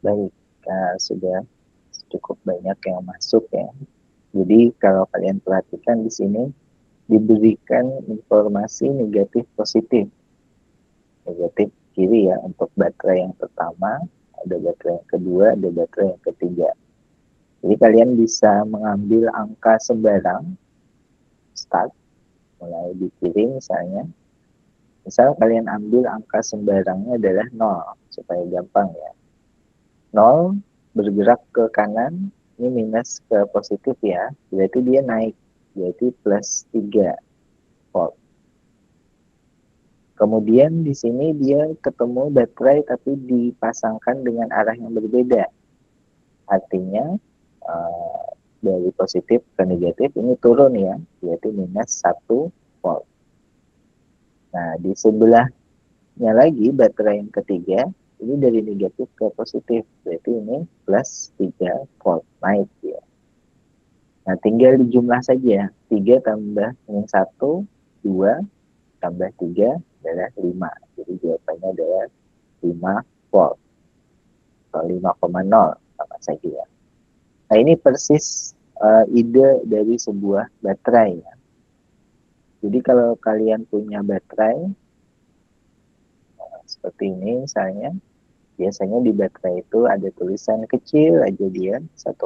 Baik, sudah cukup banyak yang masuk ya. Jadi kalau kalian perhatikan di sini diberikan informasi negatif positif. Negatif kiri ya untuk baterai yang pertama, ada baterai yang kedua, ada baterai yang ketiga. Jadi kalian bisa mengambil angka sembarang, start, mulai di kiri misalnya. Misal kalian ambil angka sembarangnya adalah 0, supaya gampang ya. 0 bergerak ke kanan, ini minus ke positif ya, berarti dia naik, berarti plus 3 volt. Kemudian di sini dia ketemu baterai tapi dipasangkan dengan arah yang berbeda. Artinya dari positif ke negatif ini turun ya, berarti minus 1 volt. Nah, di sebelahnya lagi baterai yang ketiga, ini dari negatif ke positif, berarti ini plus 3 volt, naik ya. Nah, tinggal dijumlah saja. 3 tambah minus 1, 2 tambah 3 adalah 5. Jadi jawabannya adalah 5 volt atau 5,0 sama saja ya. Nah, ini persis ide dari sebuah baterai ya. Jadi kalau kalian punya baterai seperti ini misalnya, biasanya di baterai itu ada tulisan kecil aja dia 1,5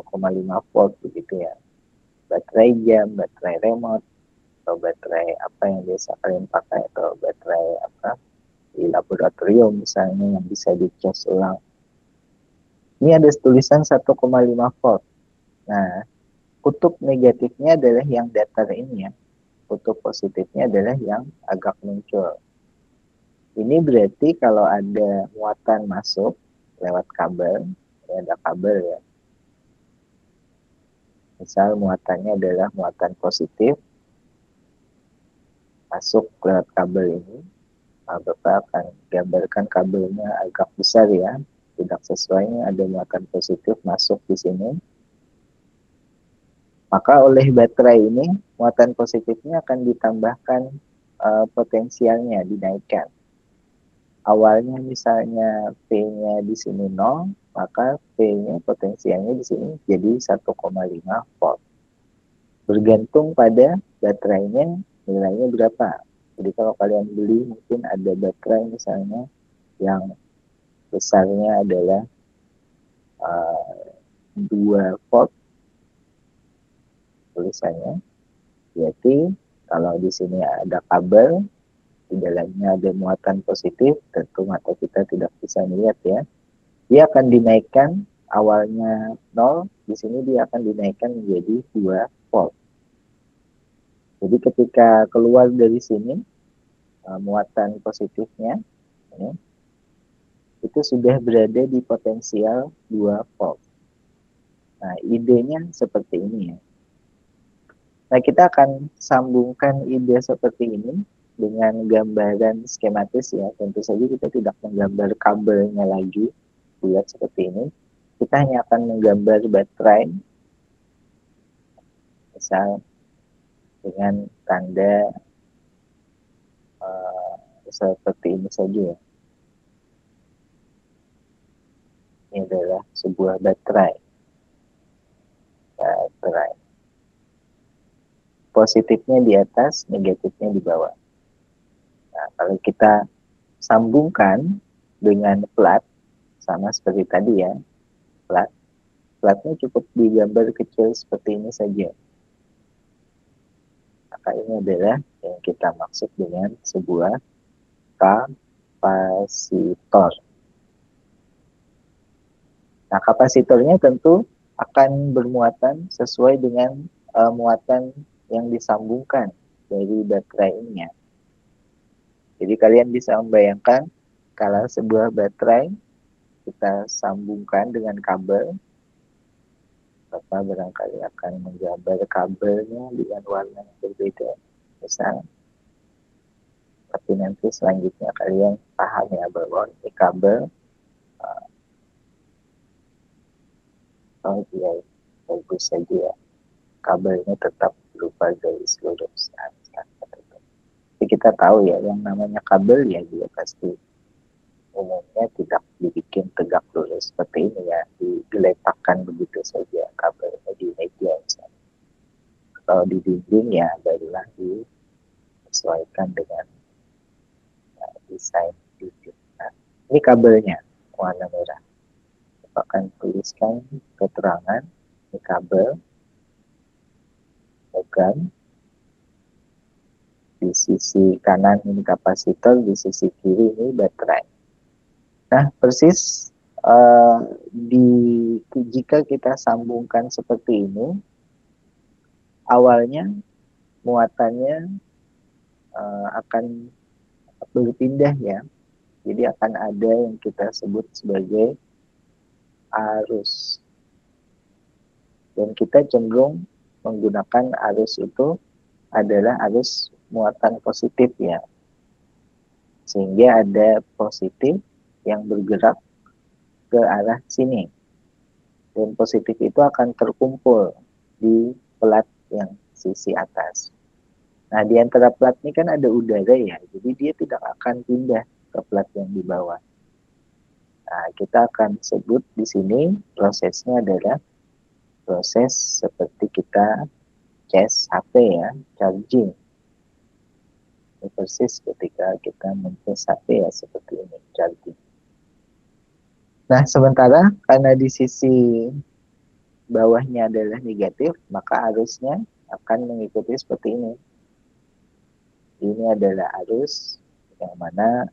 volt begitu ya. Baterai jam, baterai remote, atau baterai apa yang biasa kalian pakai, atau baterai apa di laboratorium misalnya yang bisa dicas ulang. Ini ada tulisan 1,5 volt. Nah, kutub negatifnya adalah yang datar ini ya. Kutub positifnya adalah yang agak muncul. Ini berarti kalau ada muatan masuk lewat kabel, ya ada kabel ya. Misal muatannya adalah muatan positif, masuk lewat kabel ini, Bapak akan gambarkan kabelnya agak besar ya, tidak sesuainya ada muatan positif masuk di sini. Maka oleh baterai ini, muatan positifnya akan ditambahkan potensialnya, dinaikkan. Awalnya misalnya P-nya di sini 0, maka P-nya potensialnya di sini jadi 1,5 volt. Bergantung pada baterainya nilainya berapa. Jadi kalau kalian beli mungkin ada baterai misalnya yang besarnya adalah 2 volt tulisannya. Berarti kalau di sini ada kabel, di dalamnya ada muatan positif, tentu mata kita tidak bisa melihat ya. Dia akan dinaikkan awalnya 0, di sini dia akan dinaikkan menjadi 2 volt. Jadi ketika keluar dari sini, muatan positifnya ya, itu sudah berada di potensial 2 volt. Nah, idenya seperti ini ya. Nah, kita akan sambungkan ide seperti ini dengan gambaran skematis ya. Tentu saja kita tidak menggambar kabelnya lagi, bulat seperti ini. Kita hanya akan menggambar baterai, misal dengan tanda seperti ini saja ya. Ini adalah sebuah baterai. Baterai. Positifnya di atas, negatifnya di bawah. Nah, kalau kita sambungkan dengan plat, sama seperti tadi ya, plat. Platnya cukup digambar kecil seperti ini saja. Maka ini adalah yang kita maksud dengan sebuah kapasitor. Nah, kapasitornya tentu akan bermuatan sesuai dengan muatan yang disambungkan dari baterai ini ya. Jadi kalian bisa membayangkan kalau sebuah baterai kita sambungkan dengan kabel, Bapak barangkali akan menggambar kabelnya dengan warna yang berbeda. Misal, tapi nanti selanjutnya kalian paham ya bahwa ini kabel. Oh iya, bagus saja ya. Kabelnya tetap berupa garis lurus. Jadi kita tahu ya yang namanya kabel ya dia pasti umumnya tidak dibikin tegak lurus seperti ini ya, digeletakkan begitu saja kabelnya di meja misalnya. Kalau di dinding ya barulah disesuaikan dengan desain dinding. Nah, ini kabelnya warna merah. Kita akan tuliskan keterangan ini kabel logam. Di sisi kanan ini kapasitor, di sisi kiri ini baterai. Nah, persis jika kita sambungkan seperti ini, awalnya muatannya akan berpindah ya. Jadi akan ada yang kita sebut sebagai arus. Dan kita cenderung menggunakan arus itu adalah arus muatan positif ya. Sehingga ada positif yang bergerak ke arah sini. Dan positif itu akan terkumpul di plat yang sisi atas. Nah, di antara plat ini kan ada udara ya, jadi dia tidak akan pindah ke plat yang di bawah. Nah, kita akan sebut di sini prosesnya adalah proses seperti kita cas HP ya, charging. Ini persis ketika kita mencas HP ya, seperti ini, charging. Nah, sementara karena di sisi bawahnya adalah negatif, maka arusnya akan mengikuti seperti ini. Ini adalah arus yang mana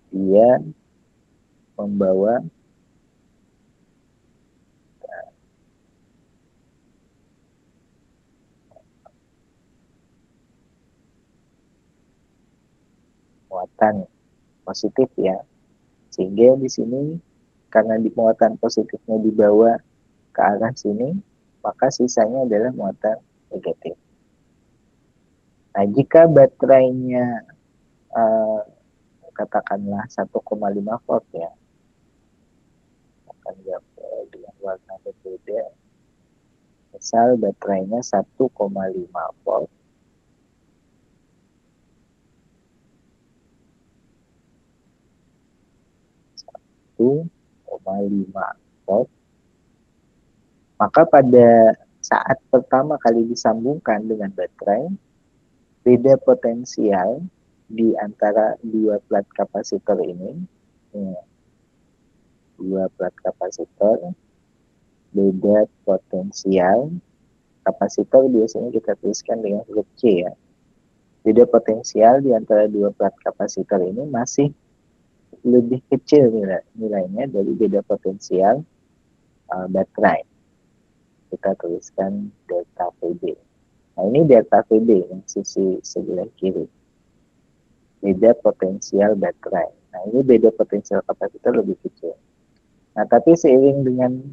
dia membawa muatan positif ya. Sehingga di sini karena di muatan positifnya dibawa ke arah sini, maka sisanya adalah muatan negatif. Nah, jika baterainya katakanlah 1,5 volt ya, akan dengan warna berbeda. Misal baterainya 1,5 volt. Volt. Maka pada saat pertama kali disambungkan dengan baterai, beda potensial di antara dua plat kapasitor ini, dua plat kapasitor, beda potensial. Kapasitor biasanya kita tuliskan dengan huruf C ya. Beda potensial di antara dua plat kapasitor ini masih lebih kecil nilainya dari beda potensial baterai. Kita tuliskan delta VB. Nah, ini delta VB yang sisi sebelah kiri. Beda potensial baterai. Nah, ini beda potensial kapasitor lebih kecil. Nah, tapi seiring dengan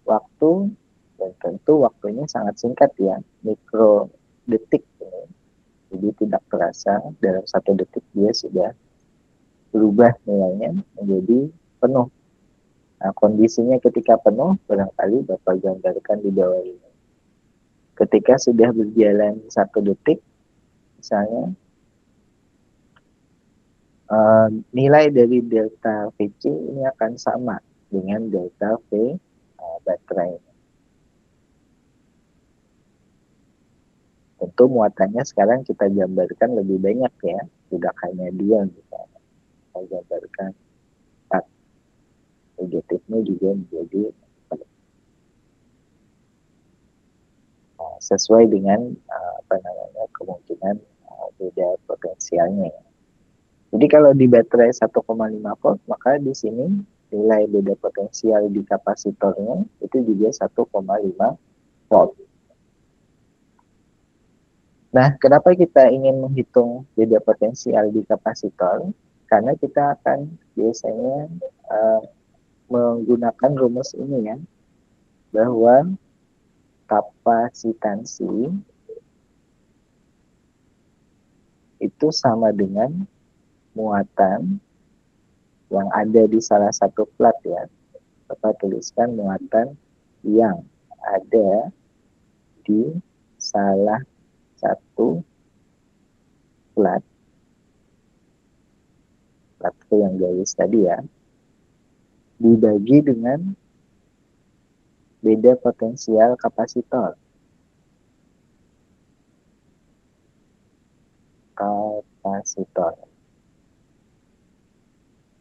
waktu, dan tentu waktunya sangat singkat ya, mikro detik ini. Jadi tidak terasa dalam 1 detik dia sudah berubah nilainya menjadi penuh. Nah, kondisinya ketika penuh, barangkali Bapak gambarkan di bawah ini. Ketika sudah berjalan 1 detik, misalnya, nilai dari delta VC ini akan sama dengan delta V baterai. Tentu muatannya sekarang kita gambarkan lebih banyak ya, tidak hanya 2 misalnya. Kita gambarkan 4. Negatifnya juga menjadi sesuai dengan kemungkinan beda potensialnya ya. Jadi kalau di baterai 1,5 volt, maka di sini nilai beda potensial di kapasitornya itu juga 1,5 volt. Nah, kenapa kita ingin menghitung beda potensial di kapasitor? Karena kita akan biasanya menggunakan rumus ini ya, bahwa kapasitansi itu sama dengan muatan yang ada di salah satu plat ya. Bapak tuliskan muatan yang ada di salah satu plat plat yang garis tadi ya, dibagi dengan beda potensial kapasitor.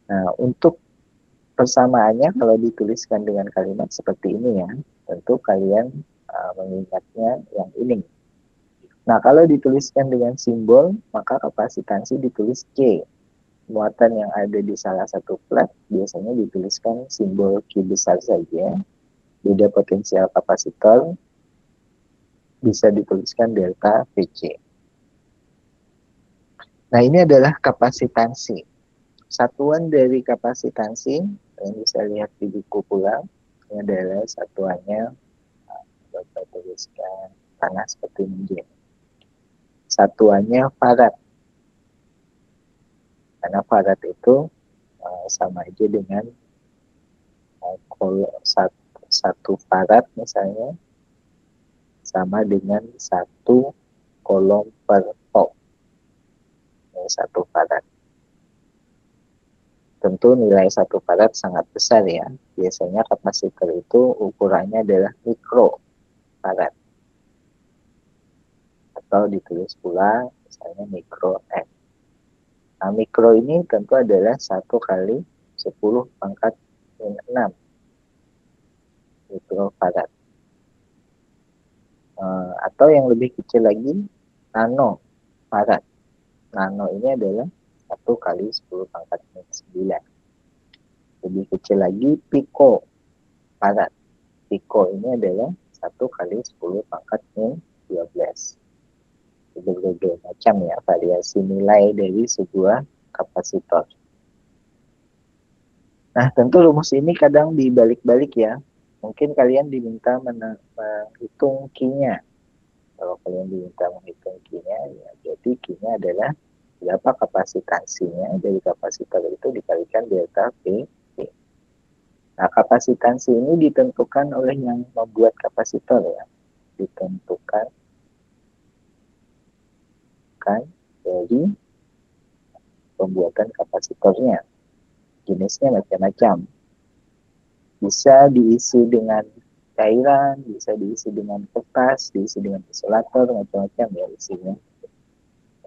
Nah, untuk persamaannya kalau dituliskan dengan kalimat seperti ini ya, tentu kalian mengingatnya yang ini. Nah, kalau dituliskan dengan simbol, maka kapasitansi ditulis C. Muatan yang ada di salah satu plat biasanya dituliskan simbol Q besar saja. Beda potensial kapasitor bisa dituliskan delta VC. Nah, ini adalah kapasitansi. Satuan dari kapasitansi yang bisa lihat di buku pula, ini adalah satuannya, Bapak tuliskan panas seperti ini. Satuannya farad. Karena farad itu sama aja dengan satu farad misalnya sama dengan 1 kolom per ohm. Ini 1 farad. Tentu nilai 1 farad sangat besar ya. Biasanya kapasitor itu ukurannya adalah mikro farad. Atau ditulis pula misalnya mikro F. Nah, mikro ini tentu adalah 1 kali 10 pangkat 6 mikrofarad. Atau yang lebih kecil lagi, nano farad. Nano ini adalah 1 kali 10 pangkat 9. Lebih kecil lagi, pico farad. Pico ini adalah 1 kali 10 pangkat 12. Berbagai macam ya variasi nilai dari sebuah kapasitor. Nah, tentu rumus ini kadang dibalik-balik ya. Mungkin kalian diminta menghitung Q-nya. Kalau kalian diminta menghitung Q-nya, ya jadi Q-nya adalah berapa kapasitansinya dari kapasitor itu dikalikan delta V. Nah, kapasitansi ini ditentukan oleh yang membuat kapasitor ya. Ditentukan dari pembuatan kapasitornya. Jenisnya macam-macam. Bisa diisi dengan cairan, bisa diisi dengan kertas, diisi dengan isolator, macam-macam ya isinya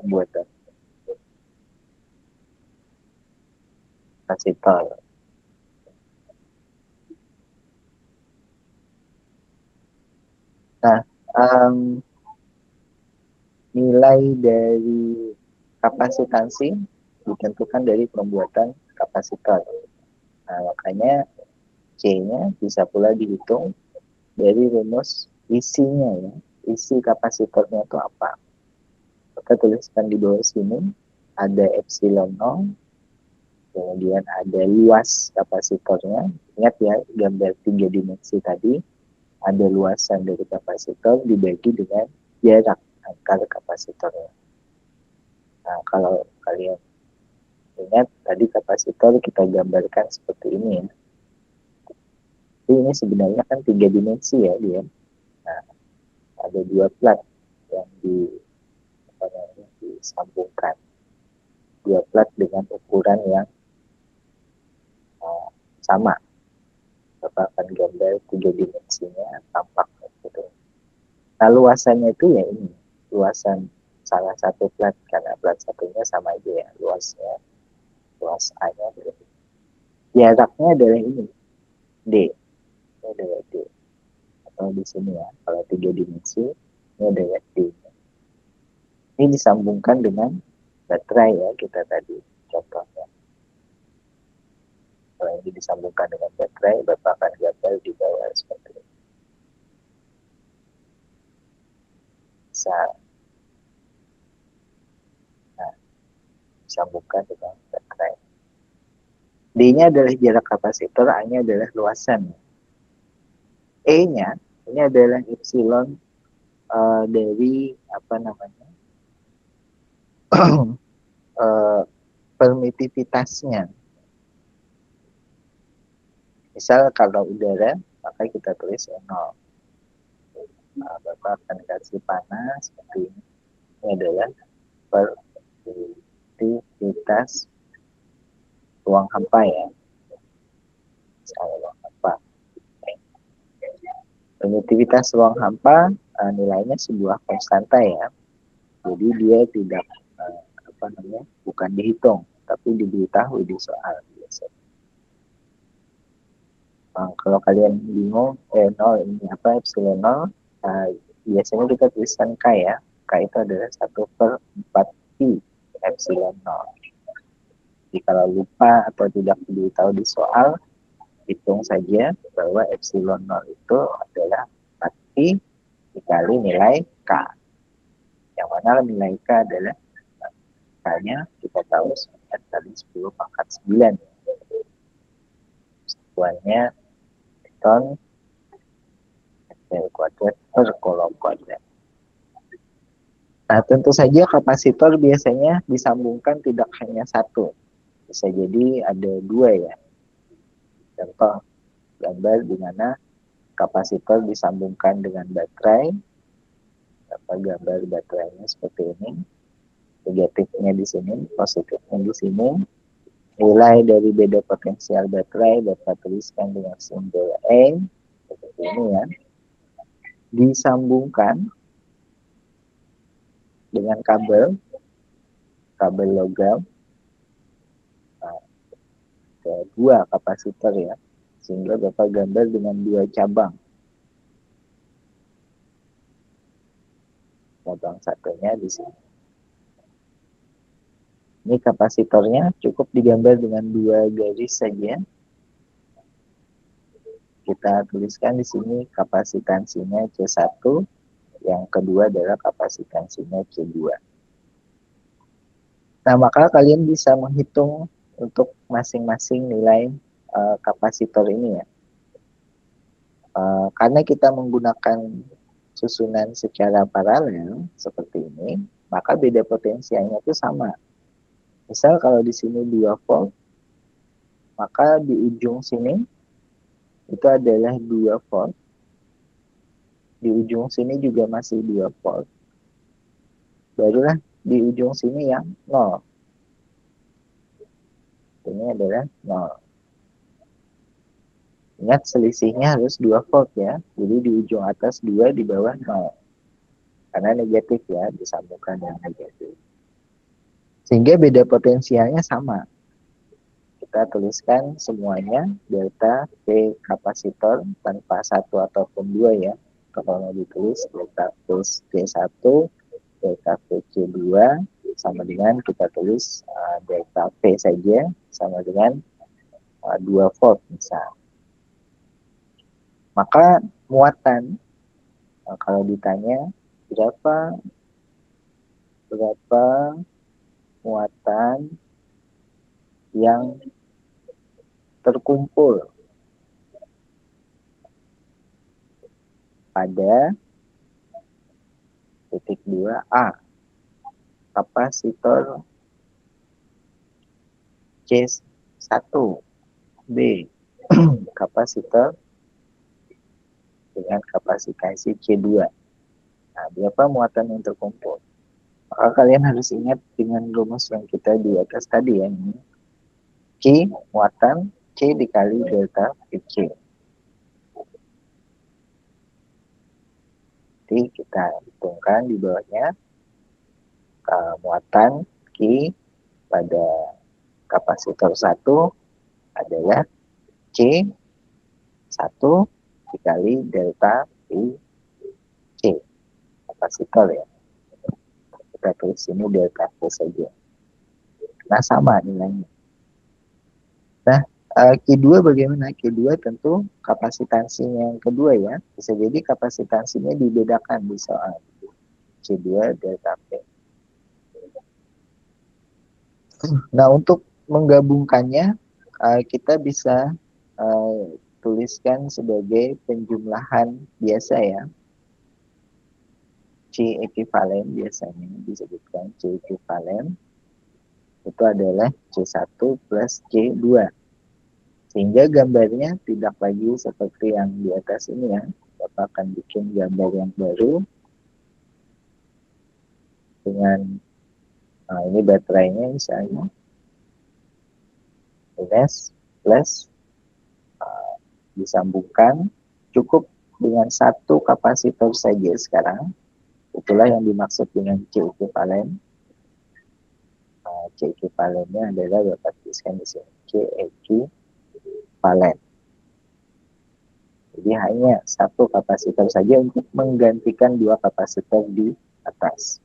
pembuatan kapasitor. Nah, nilai dari kapasitansi ditentukan dari pembuatan kapasitor. Nah, makanya C-nya bisa pula dihitung dari rumus isinya ya. Isi kapasitornya itu apa? Kita tuliskan di bawah sini, ada epsilon 0, kemudian ada luas kapasitornya. Ingat ya, gambar 3 dimensi tadi, ada luasan dari kapasitor dibagi dengan jarak antar kapasitornya. Nah, kalau kalian ingat, tadi kapasitor kita gambarkan seperti ini ya. Jadi ini sebenarnya kan 3 dimensi ya dia. Nah, ada 2 plat yang disambungkan. 2 plat dengan ukuran yang sama. Bapak akan gambar 3 dimensinya tampak gitu. Nah, luasannya itu ya ini, luasan salah satu plat, karena plat satunya sama aja ya, luasnya, luas A-nya berarti. Jaraknya adalah ini, D. Ini adalah D. Atau di sini ya, kalau 3 dimensi, ini adalah D. Ini disambungkan dengan baterai ya, kita tadi contohnya. Kalau ini disambungkan dengan baterai, Bapak akan gambar di bawah seperti ini. Bisa disambungkan dengan baterai. D-nya adalah jarak kapasitor, A-nya adalah luasan. E-nya ini adalah epsilon dari apa namanya permitivitasnya. Misal kalau udara, maka kita tulis 0. Nah, Bapak akan kasih panas seperti ini adalah permitivitas ruang hampa ya. Misalnya ruang hampa. Emitivitas ruang hampa nilainya sebuah konstanta ya. Jadi dia tidak bukan dihitung, tapi diberitahu di soal biasanya. Kalau kalian bingung, nol ini apa, epsilon nol, biasanya kita tuliskan K ya. K itu adalah 1/4 pi epsilon nol. Jadi kalau lupa atau tidak diberitahu di soal, hitung saja bahwa epsilon nol itu adalah 4 pi dikali nilai K. Yang mana nilai K adalah K-nya kita tahu 9 kali 10 pangkat 9. Satuannya ton meter kuadrat per kolom kuadrat. Nah, tentu saja kapasitor biasanya disambungkan tidak hanya satu. Bisa jadi ada dua ya. Contoh gambar di mana kapasitor disambungkan dengan baterai. Gambar baterainya seperti ini. Negatifnya di sini, positifnya di sini. Nilai dari beda potensial baterai dapat tuliskan dengan simbol E seperti ini ya. Disambungkan dengan kabel logam. Nah, ada dua kapasitor ya, sehingga dapat gambar dengan dua cabang. Cabang satunya di sini. Ini kapasitornya cukup digambar dengan dua garis saja. Kita tuliskan di sini kapasitansinya C1, yang kedua adalah kapasitansinya C2. Nah, maka kalian bisa menghitung untuk masing-masing nilai kapasitor ini ya. Karena kita menggunakan susunan secara paralel seperti ini, maka beda potensialnya itu sama. Misal kalau di sini 2 volt, maka di ujung sini itu adalah 2 volt. Di ujung sini juga masih 2 volt. Barulah di ujung sini yang 0. Ini adalah 0. Ingat selisihnya harus 2 volt ya. Jadi di ujung atas 2, di bawah 0. Karena negatif ya, disambungkan dengan negatif. Sehingga beda potensialnya sama. Kita tuliskan semuanya delta P kapasitor tanpa 1 ataupun 2 ya. Kalau mau ditulis delta P1, delta PC2 sama dengan kita tulis delta P saja sama dengan 2 volt misal. Maka muatan kalau ditanya berapa muatan yang terkumpul pada titik 2A kapasitor C1, B kapasitor dengan kapasitansi C2. Nah, berapa muatan yang terkumpul? Maka kalian harus ingat dengan rumus yang kita di atas tadi ya. Q muatan, C dikali delta PC. Jadi kita hitungkan di bawahnya muatan Q pada kapasitor 1 adalah C1 dikali delta C kapasitor ya. Kita tulis ini delta P saja. Nah, sama nilainya. Nah, Q2 bagaimana? Q2 tentu kapasitansinya yang kedua ya. Bisa jadi kapasitansinya dibedakan di soal C2 delta P. Nah, untuk menggabungkannya, kita bisa tuliskan sebagai penjumlahan biasa ya. C ekivalen biasanya disebutkan C ekivalen itu adalah C1 plus C2. Sehingga gambarnya tidak lagi seperti yang di atas ini ya. Bapak akan bikin gambar yang baru dengan ini baterainya misalnya. minus plus disambungkan, cukup dengan satu kapasitor saja sekarang. Itulah yang dimaksud dengan C ekivalen. C ekivalennya adalah dapat tuliskan di sini C ekivalen. Jadi hanya satu kapasitor saja untuk menggantikan dua kapasitor di atas.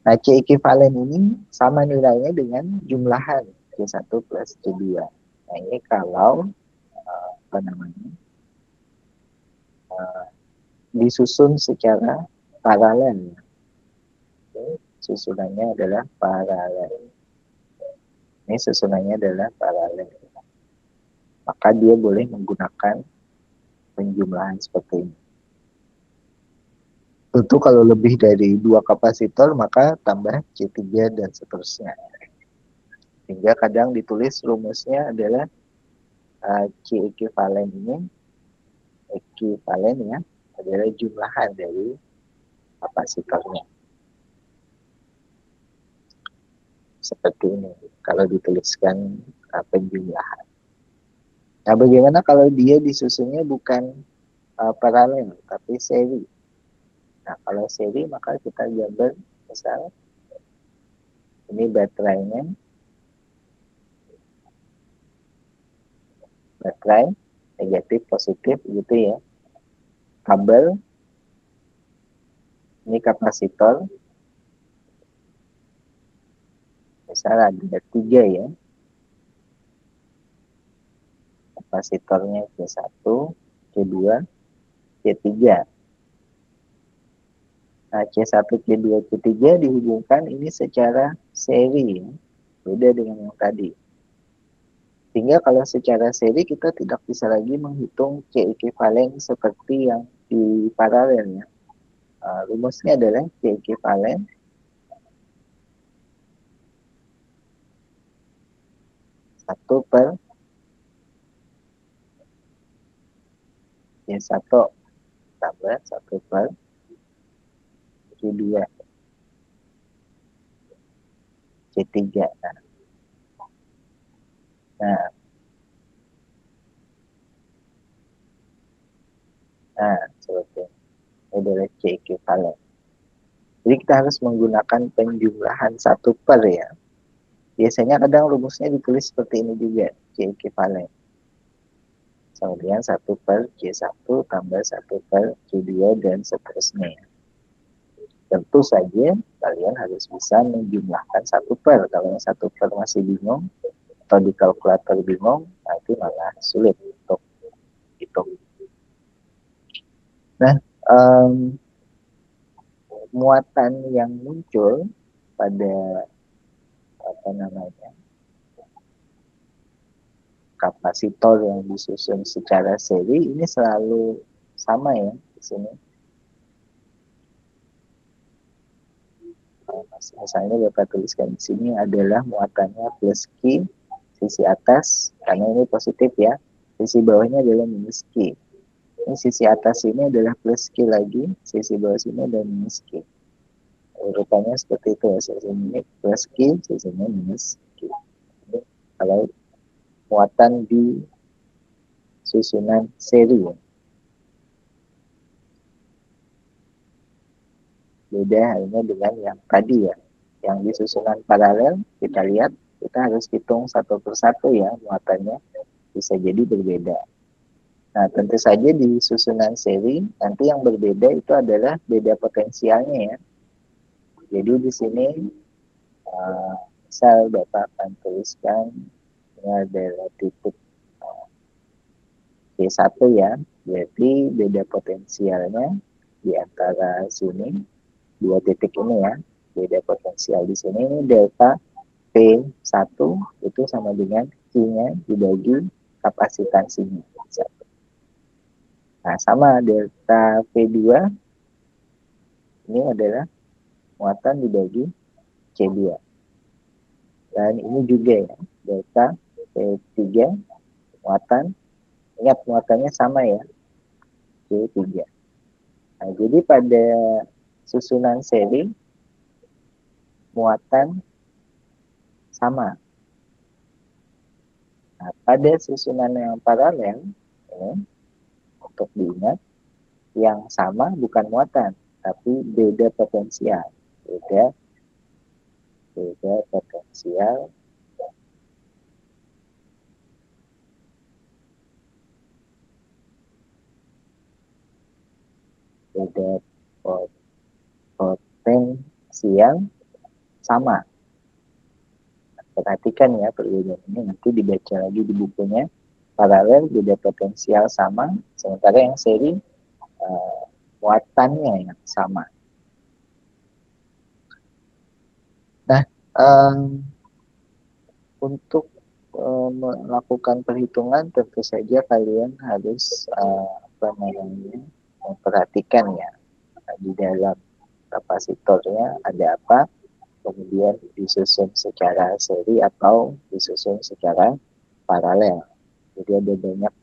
Nah, C ekivalen ini sama nilainya dengan jumlahan C1 plus C2. Nah, ini kalau disusun secara paralel. Susunannya adalah paralel. Ini susunannya adalah paralel. Maka dia boleh menggunakan penjumlahan seperti ini. Tentu kalau lebih dari dua kapasitor maka tambah C3 dan seterusnya. Hingga kadang ditulis rumusnya adalah C ekivalen ini ekivalen ya adalah jumlahan dari kapasitornya. Seperti ini kalau dituliskan penjumlahan. Nah, bagaimana kalau dia disusunnya bukan paralel tapi seri? Nah, kalau seri maka kita gambar misal ini baterai negatif positif gitu ya. Kabel ini kapasitor misal ada 3 ya. Kapasitornya C1, C2, C3. Nah, C1, C2, C3 dihubungkan ini secara seri ya. Beda dengan yang tadi. Sehingga kalau secara seri kita tidak bisa lagi menghitung C ekivalen seperti yang di paralel ya. Rumusnya adalah C ekivalen satu per C1 tambah 1 per C2 C3. Nah, seperti ini adalah C ekivalen. Jadi kita harus menggunakan penjumlahan 1 per ya. Biasanya kadang rumusnya ditulis seperti ini juga, C ekivalen. Kemudian 1 per C1 tambah 1 per C2 dan seterusnya. Tentu saja kalian harus bisa menjumlahkan 1 per. Kalau yang 1 per masih bingung atau di kalkulator bingung, nanti malah sulit untuk hitung. Nah, muatan yang muncul pada kapasitor yang disusun secara seri ini selalu sama ya di sini. Misalnya Bapak tuliskan di sini adalah muatannya plus Q sisi atas karena ini positif ya. Sisi bawahnya adalah minus Q. Ini sisi atas ini adalah plus Q lagi, sisi bawah sini adalah minus Q. Urutannya seperti itu ya, sisi ini plus Q, sisinya minus Q. Ini kalau muatan di susunan seri ya. Beda halnya dengan yang tadi ya. Yang di susunan paralel kita lihat kita harus hitung satu persatu ya muatannya, bisa jadi berbeda. Nah, tentu saja di susunan seri nanti yang berbeda itu adalah beda potensialnya ya. Jadi di sini misal Bapak akan tuliskan ini adalah titik C1 ya, berarti beda potensialnya di antara sini dua titik ini ya, beda potensial di sini ini delta P1 itu sama dengan Q-nya dibagi kapasitansinya. Nah, sama delta P2 ini adalah muatan dibagi C2. Dan ini juga ya, delta P3 muatan, ingat muatannya sama ya, C3. Nah, jadi pada susunan seri muatan sama. Nah, pada susunan yang paralel, ini, untuk diingat, yang sama bukan muatan, tapi beda potensial. Beda potensial beda potensial sama. Perhatikan ya perbedaan ini, nanti dibaca lagi di bukunya. Paralel beda potensial sama, sementara yang seri muatannya yang sama. Nah, untuk melakukan perhitungan tentu saja kalian harus memperhatikan ya di dalam kapasitornya ada apa, kemudian disusun secara seri atau disusun secara paralel. Jadi ada banyak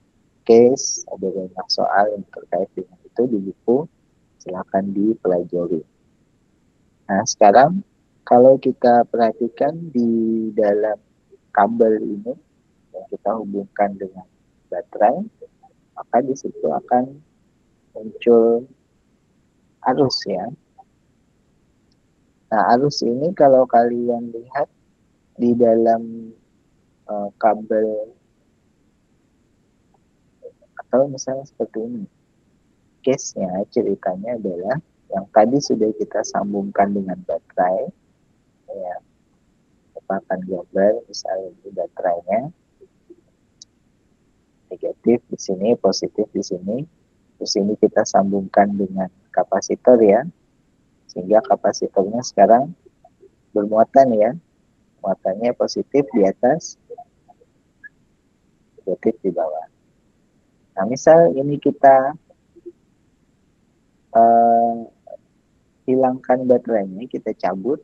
case, ada banyak soal yang terkait dengan itu di buku, silakan dipelajari. Nah, sekarang kalau kita perhatikan di dalam kabel ini yang kita hubungkan dengan baterai, maka di situ akan muncul arus ya. Nah, arus ini kalau kalian lihat di dalam kabel atau misalnya seperti ini. Case-nya, ceritanya adalah yang tadi sudah kita sambungkan dengan baterai, ya, merupakan gambar, misalnya ini baterainya, negatif di sini, positif di sini, terus ini kita sambungkan dengan kapasitor ya, sehingga kapasitornya sekarang bermuatan ya, muatannya positif di atas, negatif di bawah. Nah, misal ini kita hilangkan baterainya, kita cabut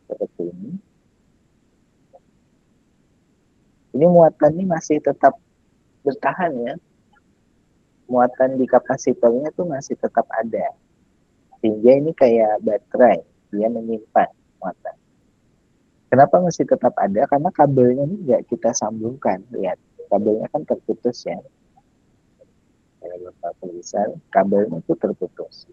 seperti ini. Ini muatan ini masih tetap bertahan ya. Muatan di kapasitornya tuh masih tetap ada. Sehingga ini kayak baterai, dia menyimpan muatan. Kenapa masih tetap ada? Karena kabelnya ini nggak kita sambungkan. Lihat, kabelnya kan terputus ya. Kalau Bapak tulisan, kabelnya itu terputus.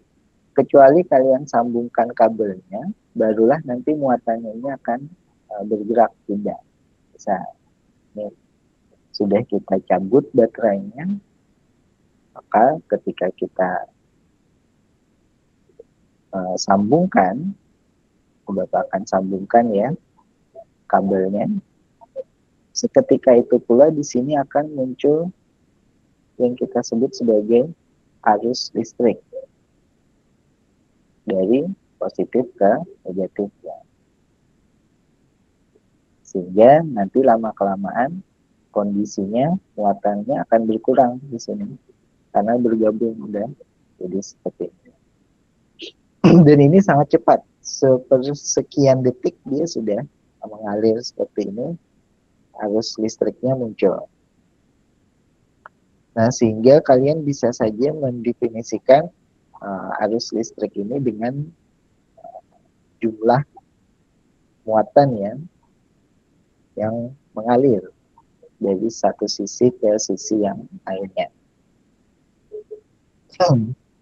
Kecuali kalian sambungkan kabelnya, barulah nanti muatannya ini akan bergerak, tidak. Bisa. Ini sudah kita cabut baterainya, maka ketika kita sambungkan, Bapak akan sambungkan ya kabelnya. Seketika itu pula di sini akan muncul yang kita sebut sebagai arus listrik dari positif ke negatif ya. Sehingga nanti lama-kelamaan kondisinya, muatannya akan berkurang di sini karena bergabung udah jadi seperti ini. Dan ini sangat cepat, sekian detik dia sudah mengalir seperti ini, arus listriknya muncul. Nah, sehingga kalian bisa saja mendefinisikan arus listrik ini dengan jumlah muatan ya yang mengalir dari satu sisi ke sisi yang lainnya.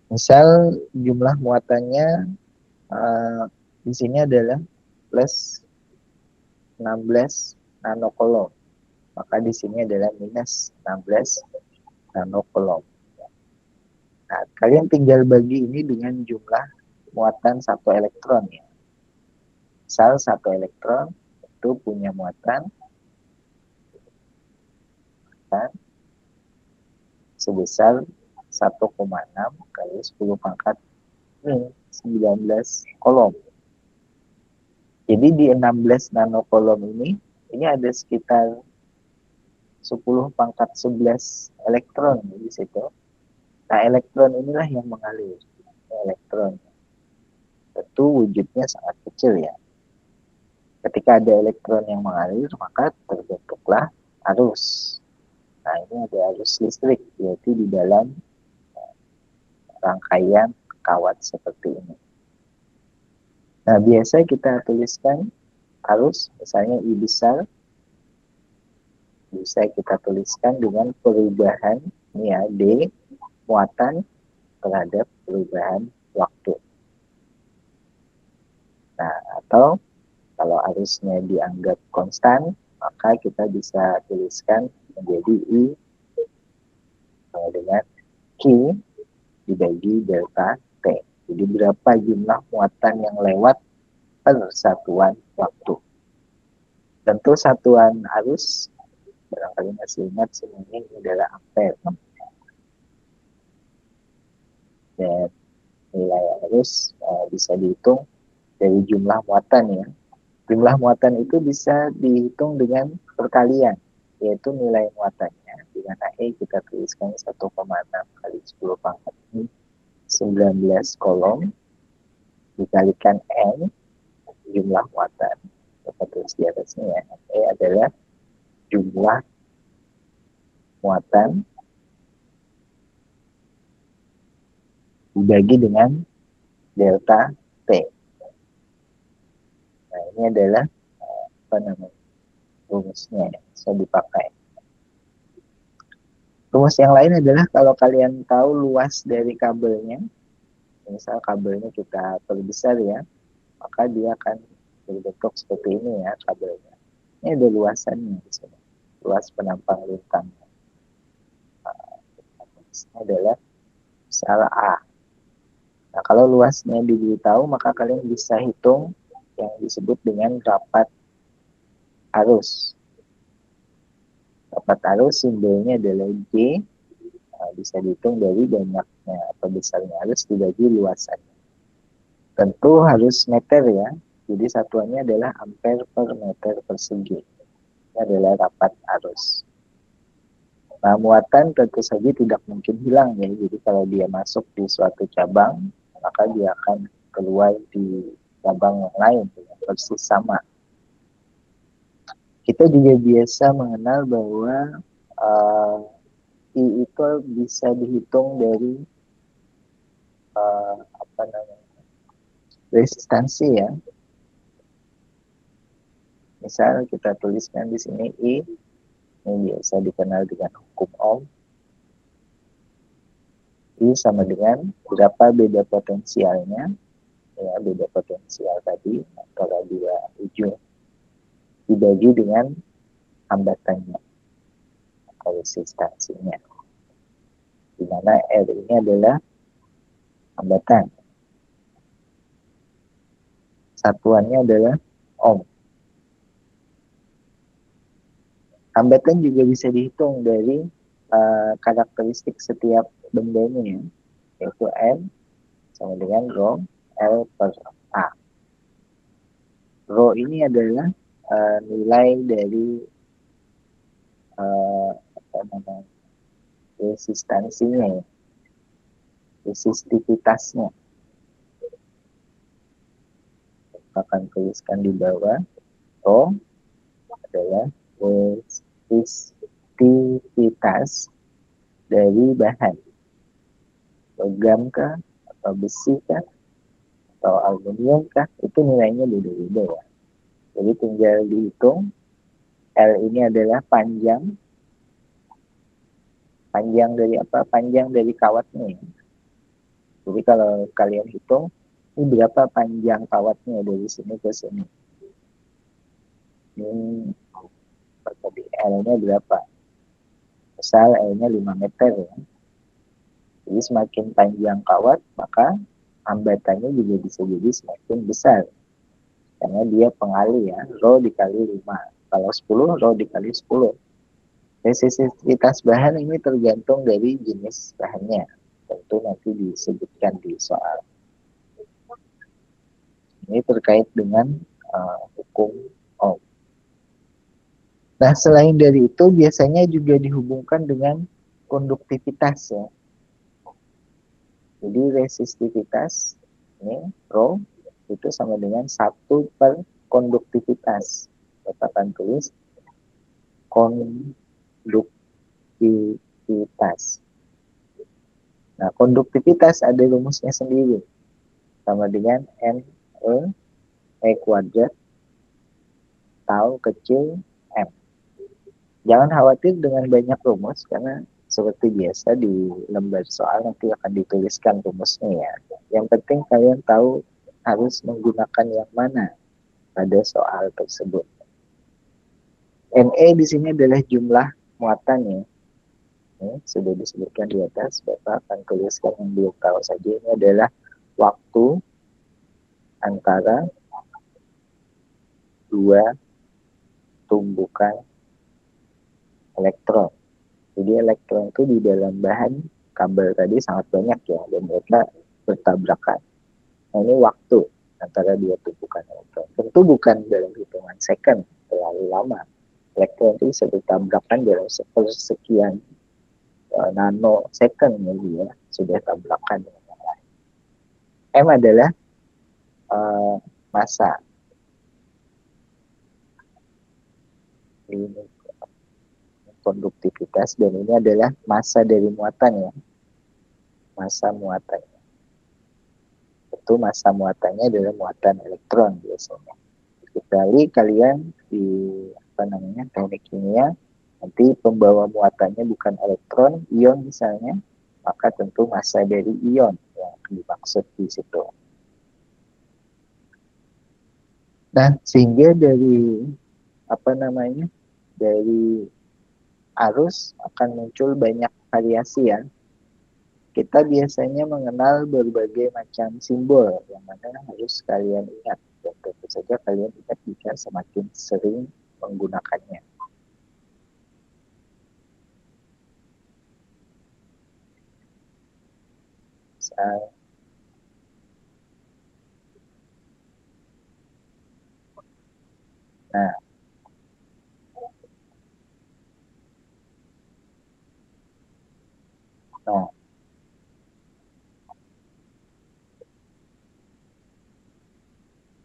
Misal jumlah muatannya di sini adalah plus 16 nanocoulomb, maka di sini adalah minus 16 nanocoulomb. Nah, kalian tinggal bagi ini dengan jumlah muatan satu elektron ya. Misal satu elektron itu punya muatan sebesar 1,6 kali 10 pangkat 19 kolom. Jadi di 16 nanokolom ini ada sekitar 10 pangkat 11 elektron di situ. Nah, elektron inilah yang mengalir. Elektron. Tentu wujudnya sangat kecil ya. Ketika ada elektron yang mengalir, maka terbentuklah arus. Nah, ini ada arus listrik, yaitu di dalam rangkaian kawat seperti ini. Nah, biasa kita tuliskan arus, misalnya I besar bisa kita tuliskan dengan perubahan ini ya, D muatan terhadap perubahan waktu. Nah, atau kalau arusnya dianggap konstan, maka kita bisa tuliskan menjadi I sama dengan Q dibagi delta T. Jadi berapa jumlah muatan yang lewat per satuan waktu. Tentu satuan arus, barangkali masih ingat semuanya ini adalah ampere. Dan nilai arus bisa dihitung dari jumlah muatan ya. Jumlah muatan itu bisa dihitung dengan perkalian, yaitu nilai muatannya. Di mana E kita tuliskan 1,6 kali 10 pangkat ini 19 kolom dikalikan N jumlah muatan. Kita tulis di atasnya ya. E adalah jumlah muatan dibagi dengan delta T. Nah, ini adalah apa namanya rumusnya yang bisa dipakai. Rumus yang lain adalah kalau kalian tahu luas dari kabelnya, misal kabelnya kita perbesar ya, maka dia akan berbentuk seperti ini ya kabelnya. Ini ada luasannya di sini. Luas penampang lintang. Ini adalah misal A. Nah, kalau luasnya diberitahu, maka kalian bisa hitung yang disebut dengan rapat arus. Rapat arus simbolnya adalah G. Nah, bisa dihitung dari banyaknya atau besarnya arus dibagi luasannya. Tentu harus meter ya. Jadi satuannya adalah ampere per meter persegi. Ini adalah rapat arus. Nah, muatan tentu saja tidak mungkin hilang ya. Jadi kalau dia masuk di suatu cabang, maka dia akan keluar di cabang yang lain dengan persis sama. Kita juga biasa mengenal bahwa I itu bisa dihitung dari apa namanya resistansi ya. Misal kita tuliskan di sini I, ini biasa dikenal dengan hukum Ohm. I sama dengan berapa beda potensialnya, ya beda potensial tadi antara dua ujung dibagi dengan hambatannya atau resistansinya, di mana R ini adalah hambatan, satuannya adalah Ohm. Hambatan juga bisa dihitung dari karakteristik setiap benda ini ya, yaitu N sama dengan Rho L per A. Rho ini adalah nilai dari apa namanya resistansinya ya, resistivitasnya. Akan tuliskan di bawah, Rho adalah resistivitas dari bahan, logam kah, atau besi kah, atau aluminium kah, itu nilainya beda-beda ya. Jadi tinggal dihitung, L ini adalah panjang dari apa? Panjang dari kawatnya ya. Jadi kalau kalian hitung, ini berapa panjang kawatnya dari sini ke sini. Ini tadi L-nya berapa? Misal L-nya 5 meter ya. Jadi semakin panjang kawat, maka hambatannya juga bisa jadi semakin besar. Karena dia pengali ya, Rho dikali 5. Kalau 10, Rho dikali 10. Resistivitas bahan ini tergantung dari jenis bahannya. Tentu nanti disebutkan di soal. Ini terkait dengan hukum Ohm. Nah, selain dari itu, biasanya juga dihubungkan dengan konduktivitas ya. Jadi resistivitas, ini Rho, itu sama dengan 1 per konduktivitas. Kita akan tulis konduktivitas. Nah, konduktivitas ada rumusnya sendiri. Sama dengan E kuadrat tau kecil M. Jangan khawatir dengan banyak rumus, karena seperti biasa di lembar soal nanti akan dituliskan rumusnya ya. Yang penting kalian tahu harus menggunakan yang mana pada soal tersebut. NE di sini adalah jumlah muatannya. Sudah disebutkan di atas, Bapak akan tuliskan yang belum tahu saja. Ini adalah waktu antara dua tumbukan elektron. Jadi elektron itu di dalam bahan kabel tadi sangat banyak ya, dan mereka bertabrakan. Nah, ini waktu antara dua tumpukan elektron. Tentu bukan dalam hitungan second, terlalu lama. Elektron itu bisa bertabrakan dalam sekian nanosecond ya, sudah tabrakan. M adalah massa. Ini konduktivitas, dan ini adalah massa dari muatan ya. Massa muatannya. Itu massa muatannya adalah muatan elektron biasanya. Kecuali kalian di teknik kimia nanti pembawa muatannya bukan elektron, ion misalnya, maka tentu massa dari ion yang dimaksud di situ. Nah, sehingga dari dari arus akan muncul banyak variasi ya. Kita biasanya mengenal berbagai macam simbol yang mana harus kalian ingat, dan tentu saja kalian ingat jika semakin sering menggunakannya. Nah, nah,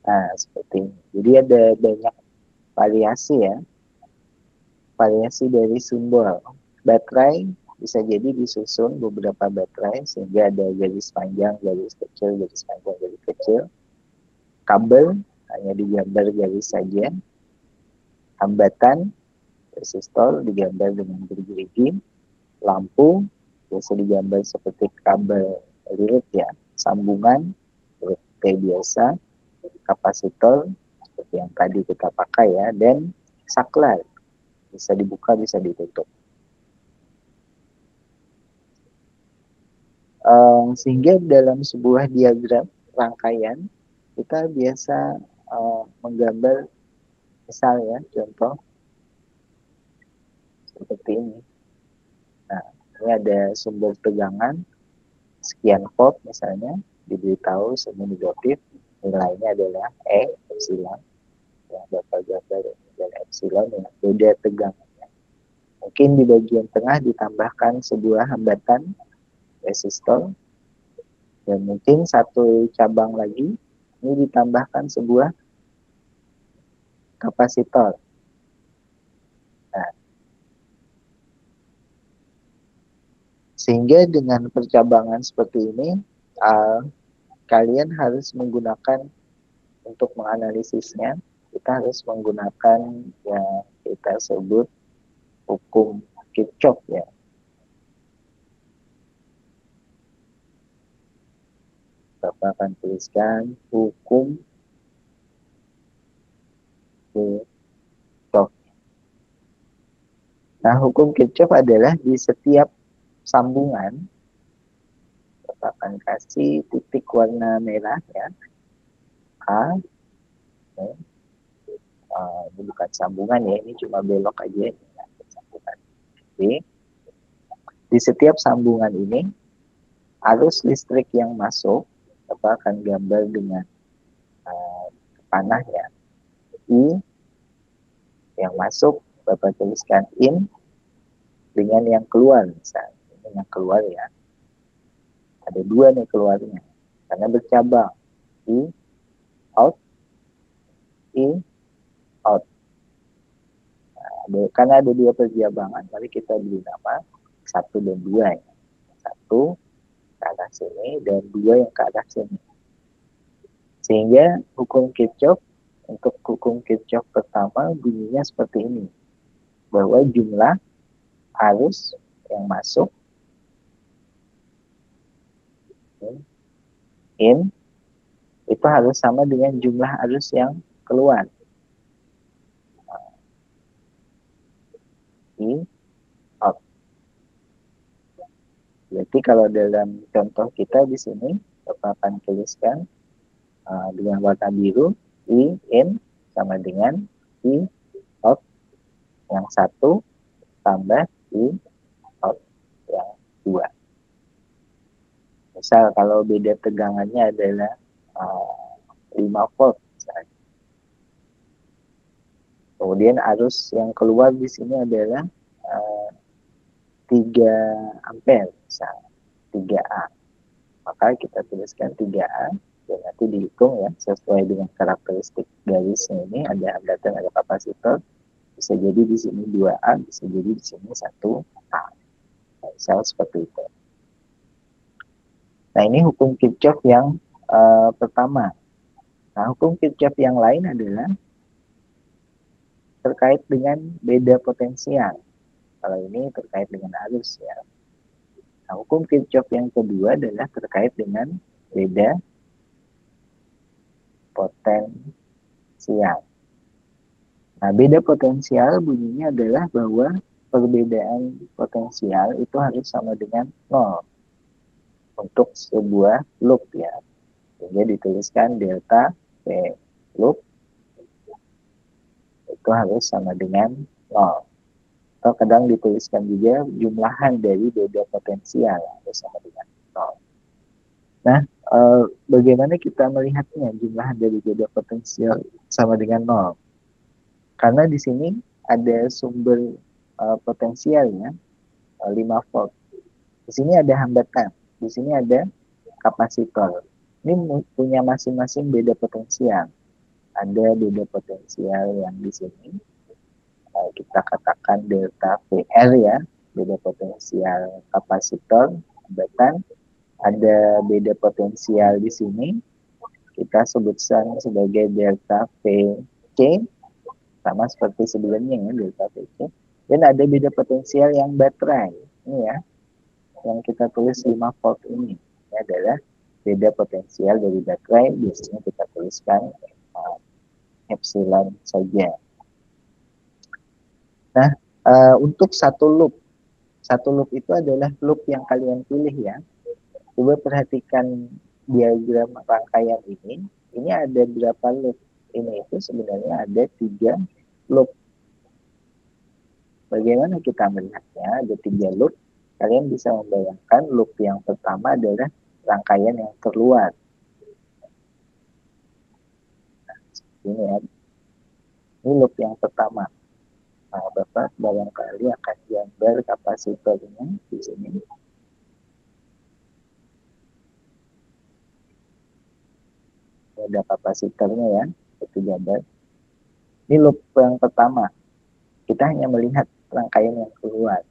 nah seperti ini. Jadi ada banyak variasi ya, variasi dari simbol. Baterai bisa jadi disusun beberapa baterai sehingga ada garis panjang, garis kecil, garis panjang, garis kecil. Kabel hanya digambar garis saja. Hambatan resistor digambar dengan bergerigi. Lampu biasa digambar seperti kabel lirik ya. Sambungan seperti biasa. Kapasitor seperti yang tadi kita pakai ya, dan saklar bisa dibuka bisa ditutup. Sehingga dalam sebuah diagram rangkaian kita biasa menggambar misalnya contoh seperti ini. Nah, ini ada sumber tegangan sekian volt misalnya, diberitahu semi negatif, nilainya adalah epsilon. Yang Bapak gambar adalah epsilon yang beda tegangannya. Mungkin di bagian tengah ditambahkan sebuah hambatan resistor, dan mungkin satu cabang lagi ini ditambahkan sebuah kapasitor. Nah, sehingga dengan percabangan seperti ini, kalian harus menggunakan, untuk menganalisisnya, kita harus menggunakan yang kita sebut hukum Kirchhoff ya. Bapak akan tuliskan hukum Kirchhoff. Nah, hukum Kirchhoff adalah di setiap sambungan, Bapak akan kasih titik warna merah ya. A, ini bukan sambungan ya, ini cuma belok aja. Sambungan B. Di setiap sambungan ini, arus listrik yang masuk, Bapak akan gambar dengan panah ya. I yang masuk, Bapak tuliskan in, dengan yang keluar misalnya. Ini yang keluar ya. Ada dua nih keluarnya, karena bercabang. I out, I out. Nah, karena ada dua percabangan, mari kita beri nama 1 dan 2 ya. 1 ke arah sini dan 2 yang ke arah sini. Sehingga hukum Kirchhoff, untuk hukum Kirchhoff pertama bunyinya seperti ini. bahwa jumlah arus yang masuk in itu harus sama dengan jumlah arus yang keluar in out. Berarti kalau dalam contoh kita di sini Bapak akan tuliskan dengan warna biru I in sama dengan I out yang satu tambah I out yang dua. Misal kalau beda tegangannya adalah 5 volt misalnya. Kemudian arus yang keluar di sini adalah 3 ampere misalnya, 3A. Maka kita tuliskan 3A dan nanti dihitung ya sesuai dengan karakteristik garisnya ini, ada hambatan, ada kapasitor. Bisa jadi di sini 2A, bisa jadi di sini 1A. Misal seperti itu. Nah, ini hukum Kirchhoff yang pertama. Nah, hukum Kirchhoff yang lain adalah terkait dengan beda potensial. Kalau ini terkait dengan arus ya. Nah, hukum Kirchhoff yang kedua adalah terkait dengan beda potensial. Nah, beda potensial bunyinya adalah bahwa perbedaan potensial itu harus sama dengan 0 untuk sebuah loop ya. Sehingga dituliskan delta V loop itu harus sama dengan 0. Atau kadang dituliskan juga jumlahan dari beda potensial harus sama dengan 0. Nah, bagaimana kita melihatnya jumlahan dari beda potensial sama dengan 0? Karena di sini ada sumber potensialnya 5 volt. Di sini ada hambatan, di sini ada kapasitor. Ini punya masing-masing beda potensial. Ada beda potensial yang di sini kita katakan delta VR ya, beda potensial kapasitor, hambatan. Ada beda potensial di sini, kita sebutkan sebagai delta VC, sama seperti sebelumnya ya, delta VC. Dan ada beda potensial yang baterai, ini ya, yang kita tulis 5 volt ini. Ini adalah beda potensial dari baterai, biasanya kita tuliskan epsilon saja. Nah, untuk satu loop itu adalah loop yang kalian pilih ya. Coba perhatikan diagram rangkaian ini ada berapa loop? Ini itu sebenarnya ada 3 loop. Bagaimana kita melihatnya? Ada 3 loop. Kalian bisa membayangkan loop yang pertama adalah rangkaian yang keluar. Nah, ini ya. Ini loop yang pertama. Nah, Bapak barangkali akan gambar kapasitornya di sini. Ada kapasitornya ya, itu gambar. Ini loop yang pertama. Kita hanya melihat rangkaian yang keluar,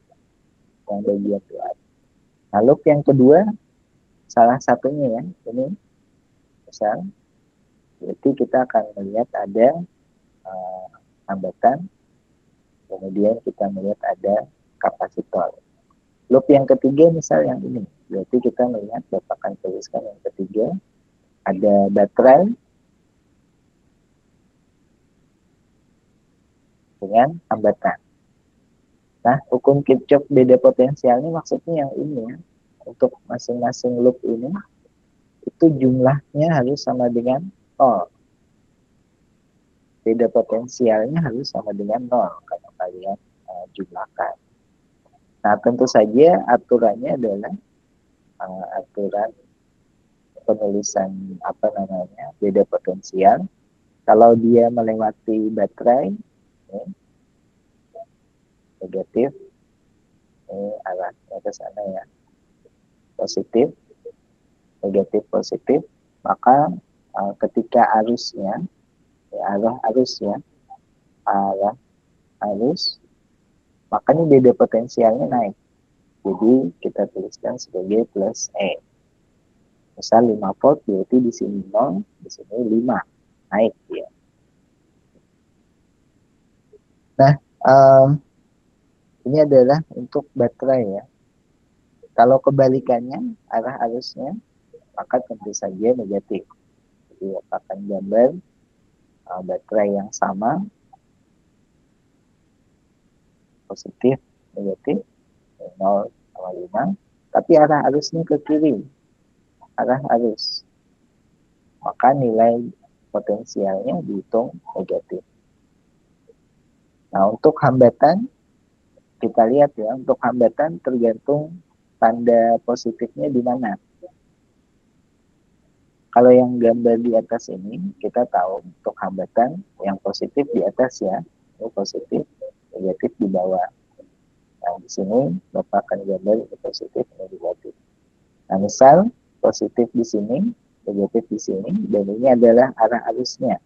yang bagian keluar. Nah, loop yang kedua, salah satunya ya, ini misal, berarti kita akan melihat ada hambatan, kemudian kita melihat ada kapasitor. Loop yang ketiga misal yang ini, berarti kita melihat, Bapak akan tuliskan yang ketiga, ada baterai dengan hambatan. Nah, hukum Kirchhoff beda potensial ini maksudnya yang ini ya. Untuk masing-masing loop ini, itu jumlahnya harus sama dengan 0. Beda potensialnya harus sama dengan 0 kalau kalian jumlahkan. Nah, tentu saja aturannya adalah aturan penulisan beda potensial. Kalau dia melewati baterai, negatif, ini arahnya ke sana ya, positif, negatif, positif, maka ketika arusnya, ya, arah arus, maka ini beda potensialnya naik. Jadi kita tuliskan sebagai plus E. Misal 5 volt, berarti di sini 0, di sini 5, naik ya. Nah, Ini adalah untuk baterai ya. Kalau kebalikannya, arah arusnya, maka tentu saja negatif. Jadi akan gambar baterai yang sama, positif, negatif, 0,5, tapi arah arusnya ke kiri, arah arus. Maka nilai potensialnya dihitung negatif. Nah, untuk hambatan, kita lihat ya, untuk hambatan tergantung tanda positifnya di mana. Kalau yang gambar di atas ini, kita tahu untuk hambatan yang positif di atas ya, ini positif, negatif di bawah. Nah, di sini Bapak akan gambar ini positif, ini negatif. Nah, misal positif di sini, negatif di sini, dan ini adalah arah arusnya.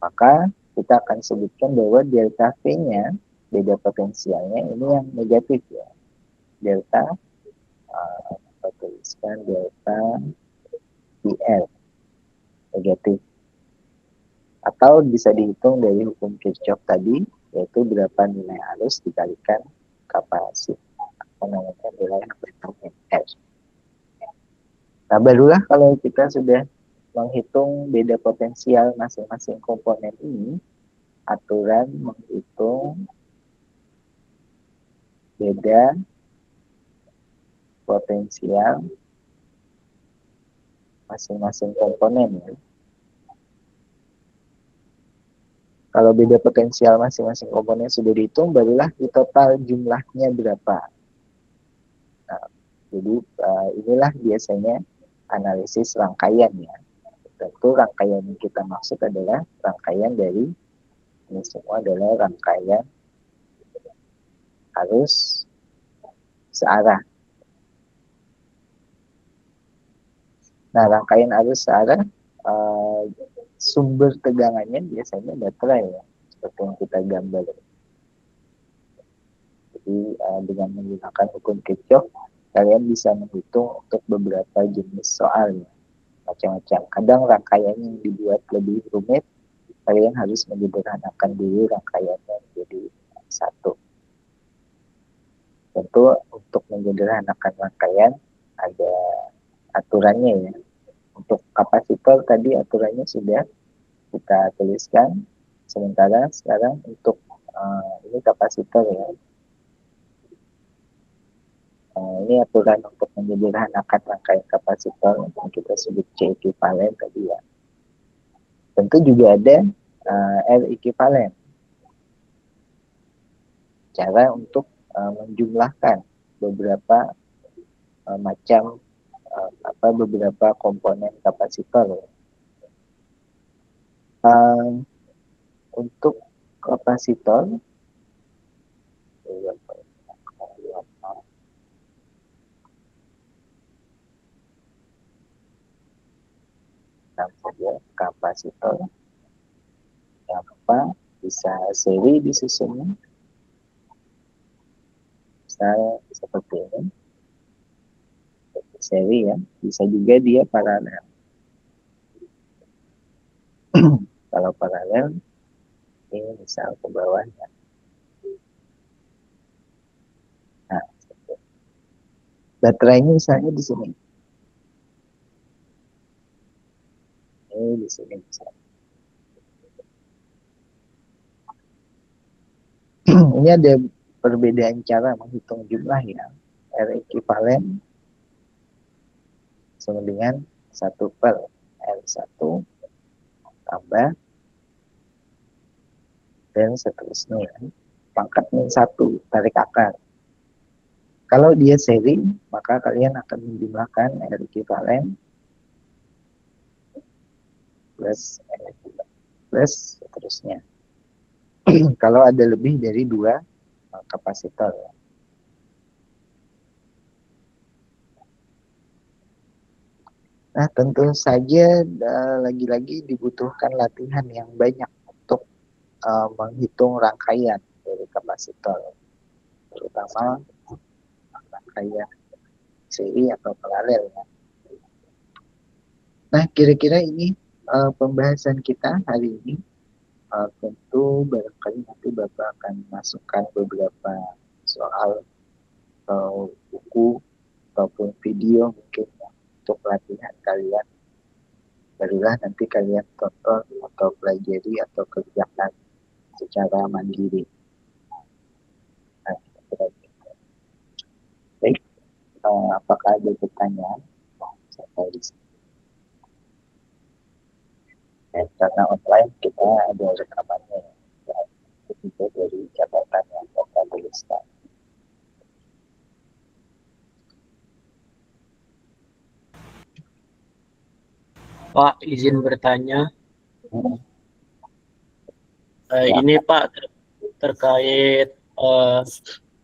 Maka kita akan sebutkan bahwa delta V-nya, beda potensialnya, ini yang negatif ya. Delta, kita tuliskan delta VL, negatif. Atau bisa dihitung dari hukum Kirchhoff tadi, yaitu berapa nilai arus dikalikan kapasitas. Apa namanya, nilai R. Nah, barulah kalau kita sudah menghitung beda potensial masing-masing komponen ini, aturan menghitung beda potensial masing-masing komponen ya. Kalau beda potensial masing-masing komponen sudah dihitung, barulah di total jumlahnya berapa. Nah, jadi inilah biasanya analisis rangkaian ya. Tentu rangkaian yang kita maksud adalah rangkaian dari, ini semua adalah rangkaian arus searah. Nah, rangkaian arus searah, sumber tegangannya biasanya baterai ya, seperti yang kita gambar. Jadi dengan menggunakan hukum Kirchhoff, kalian bisa menghitung untuk beberapa jenis soal ya, macam-macam. Kadang rangkaian yang dibuat lebih rumit, kalian harus menyederhanakan dulu rangkaiannya menjadi satu. Tentu untuk menyederhanakan rangkaian ada aturannya ya. Untuk kapasitor tadi aturannya sudah kita tuliskan. Sementara sekarang untuk ini kapasitor ya. Ini aturan untuk menyederhanakan rangkaian kapasitor yang kita sebut C ekivalen tadi ya. Tentu juga ada R ekivalen. Cara untuk menjumlahkan beberapa macam beberapa komponen kapasitor. Untuk kapasitor saja kapasitor yang bisa seri disusunnya, misal seperti ini, seri ya, bisa juga dia paralel. Kalau paralel ini misal ke bawahnya. Nah, baterainya misalnya di sini. Ini di sini misalnya. Ini ada perbedaan cara menghitung jumlah ya. R ekivalen sama dengan 1 per R1 tambah dan seterusnya. Pangkat min 1, tarik akar. Kalau dia seri, maka kalian akan menjumlahkan R ekivalen plus R ekivalen plus seterusnya. Kalau ada lebih dari 2 kapasitor. Nah, tentu saja lagi-lagi dibutuhkan latihan yang banyak untuk menghitung rangkaian dari kapasitor, terutama rangkaian seri atau paralel ya. Nah, kira-kira ini pembahasan kita hari ini. Tentu barangkali nanti Bapak akan masukkan beberapa soal atau buku ataupun video mungkin ya, untuk pelatihan kalian. Barulah nanti kalian tonton atau pelajari atau kerjakan secara mandiri. Nah, baik, apakah ada pertanyaan sampai di sini? Karena online kita ada rekamannya ya, itu dari catatan yang Bapak tuliskan. Pak, izin bertanya. Ya. Ini Pak terkait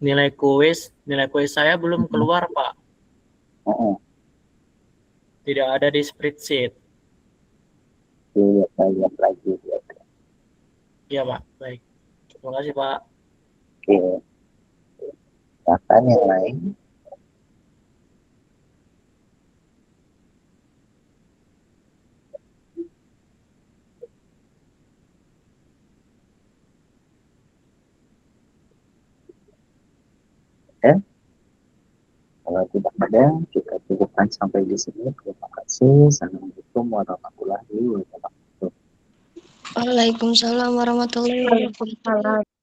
nilai kuis saya belum keluar Pak. Tidak ada di spreadsheet. Lihat lagi. Iya Pak, baik. Terima kasih Pak. Oke. Silakan yang lain. Ya. Kalau tidak ada, kita cukupkan sampai di sini. Terima kasih. Assalamualaikum warahmatullahi wabarakatuh. Waalaikumsalam warahmatullahi wabarakatuh.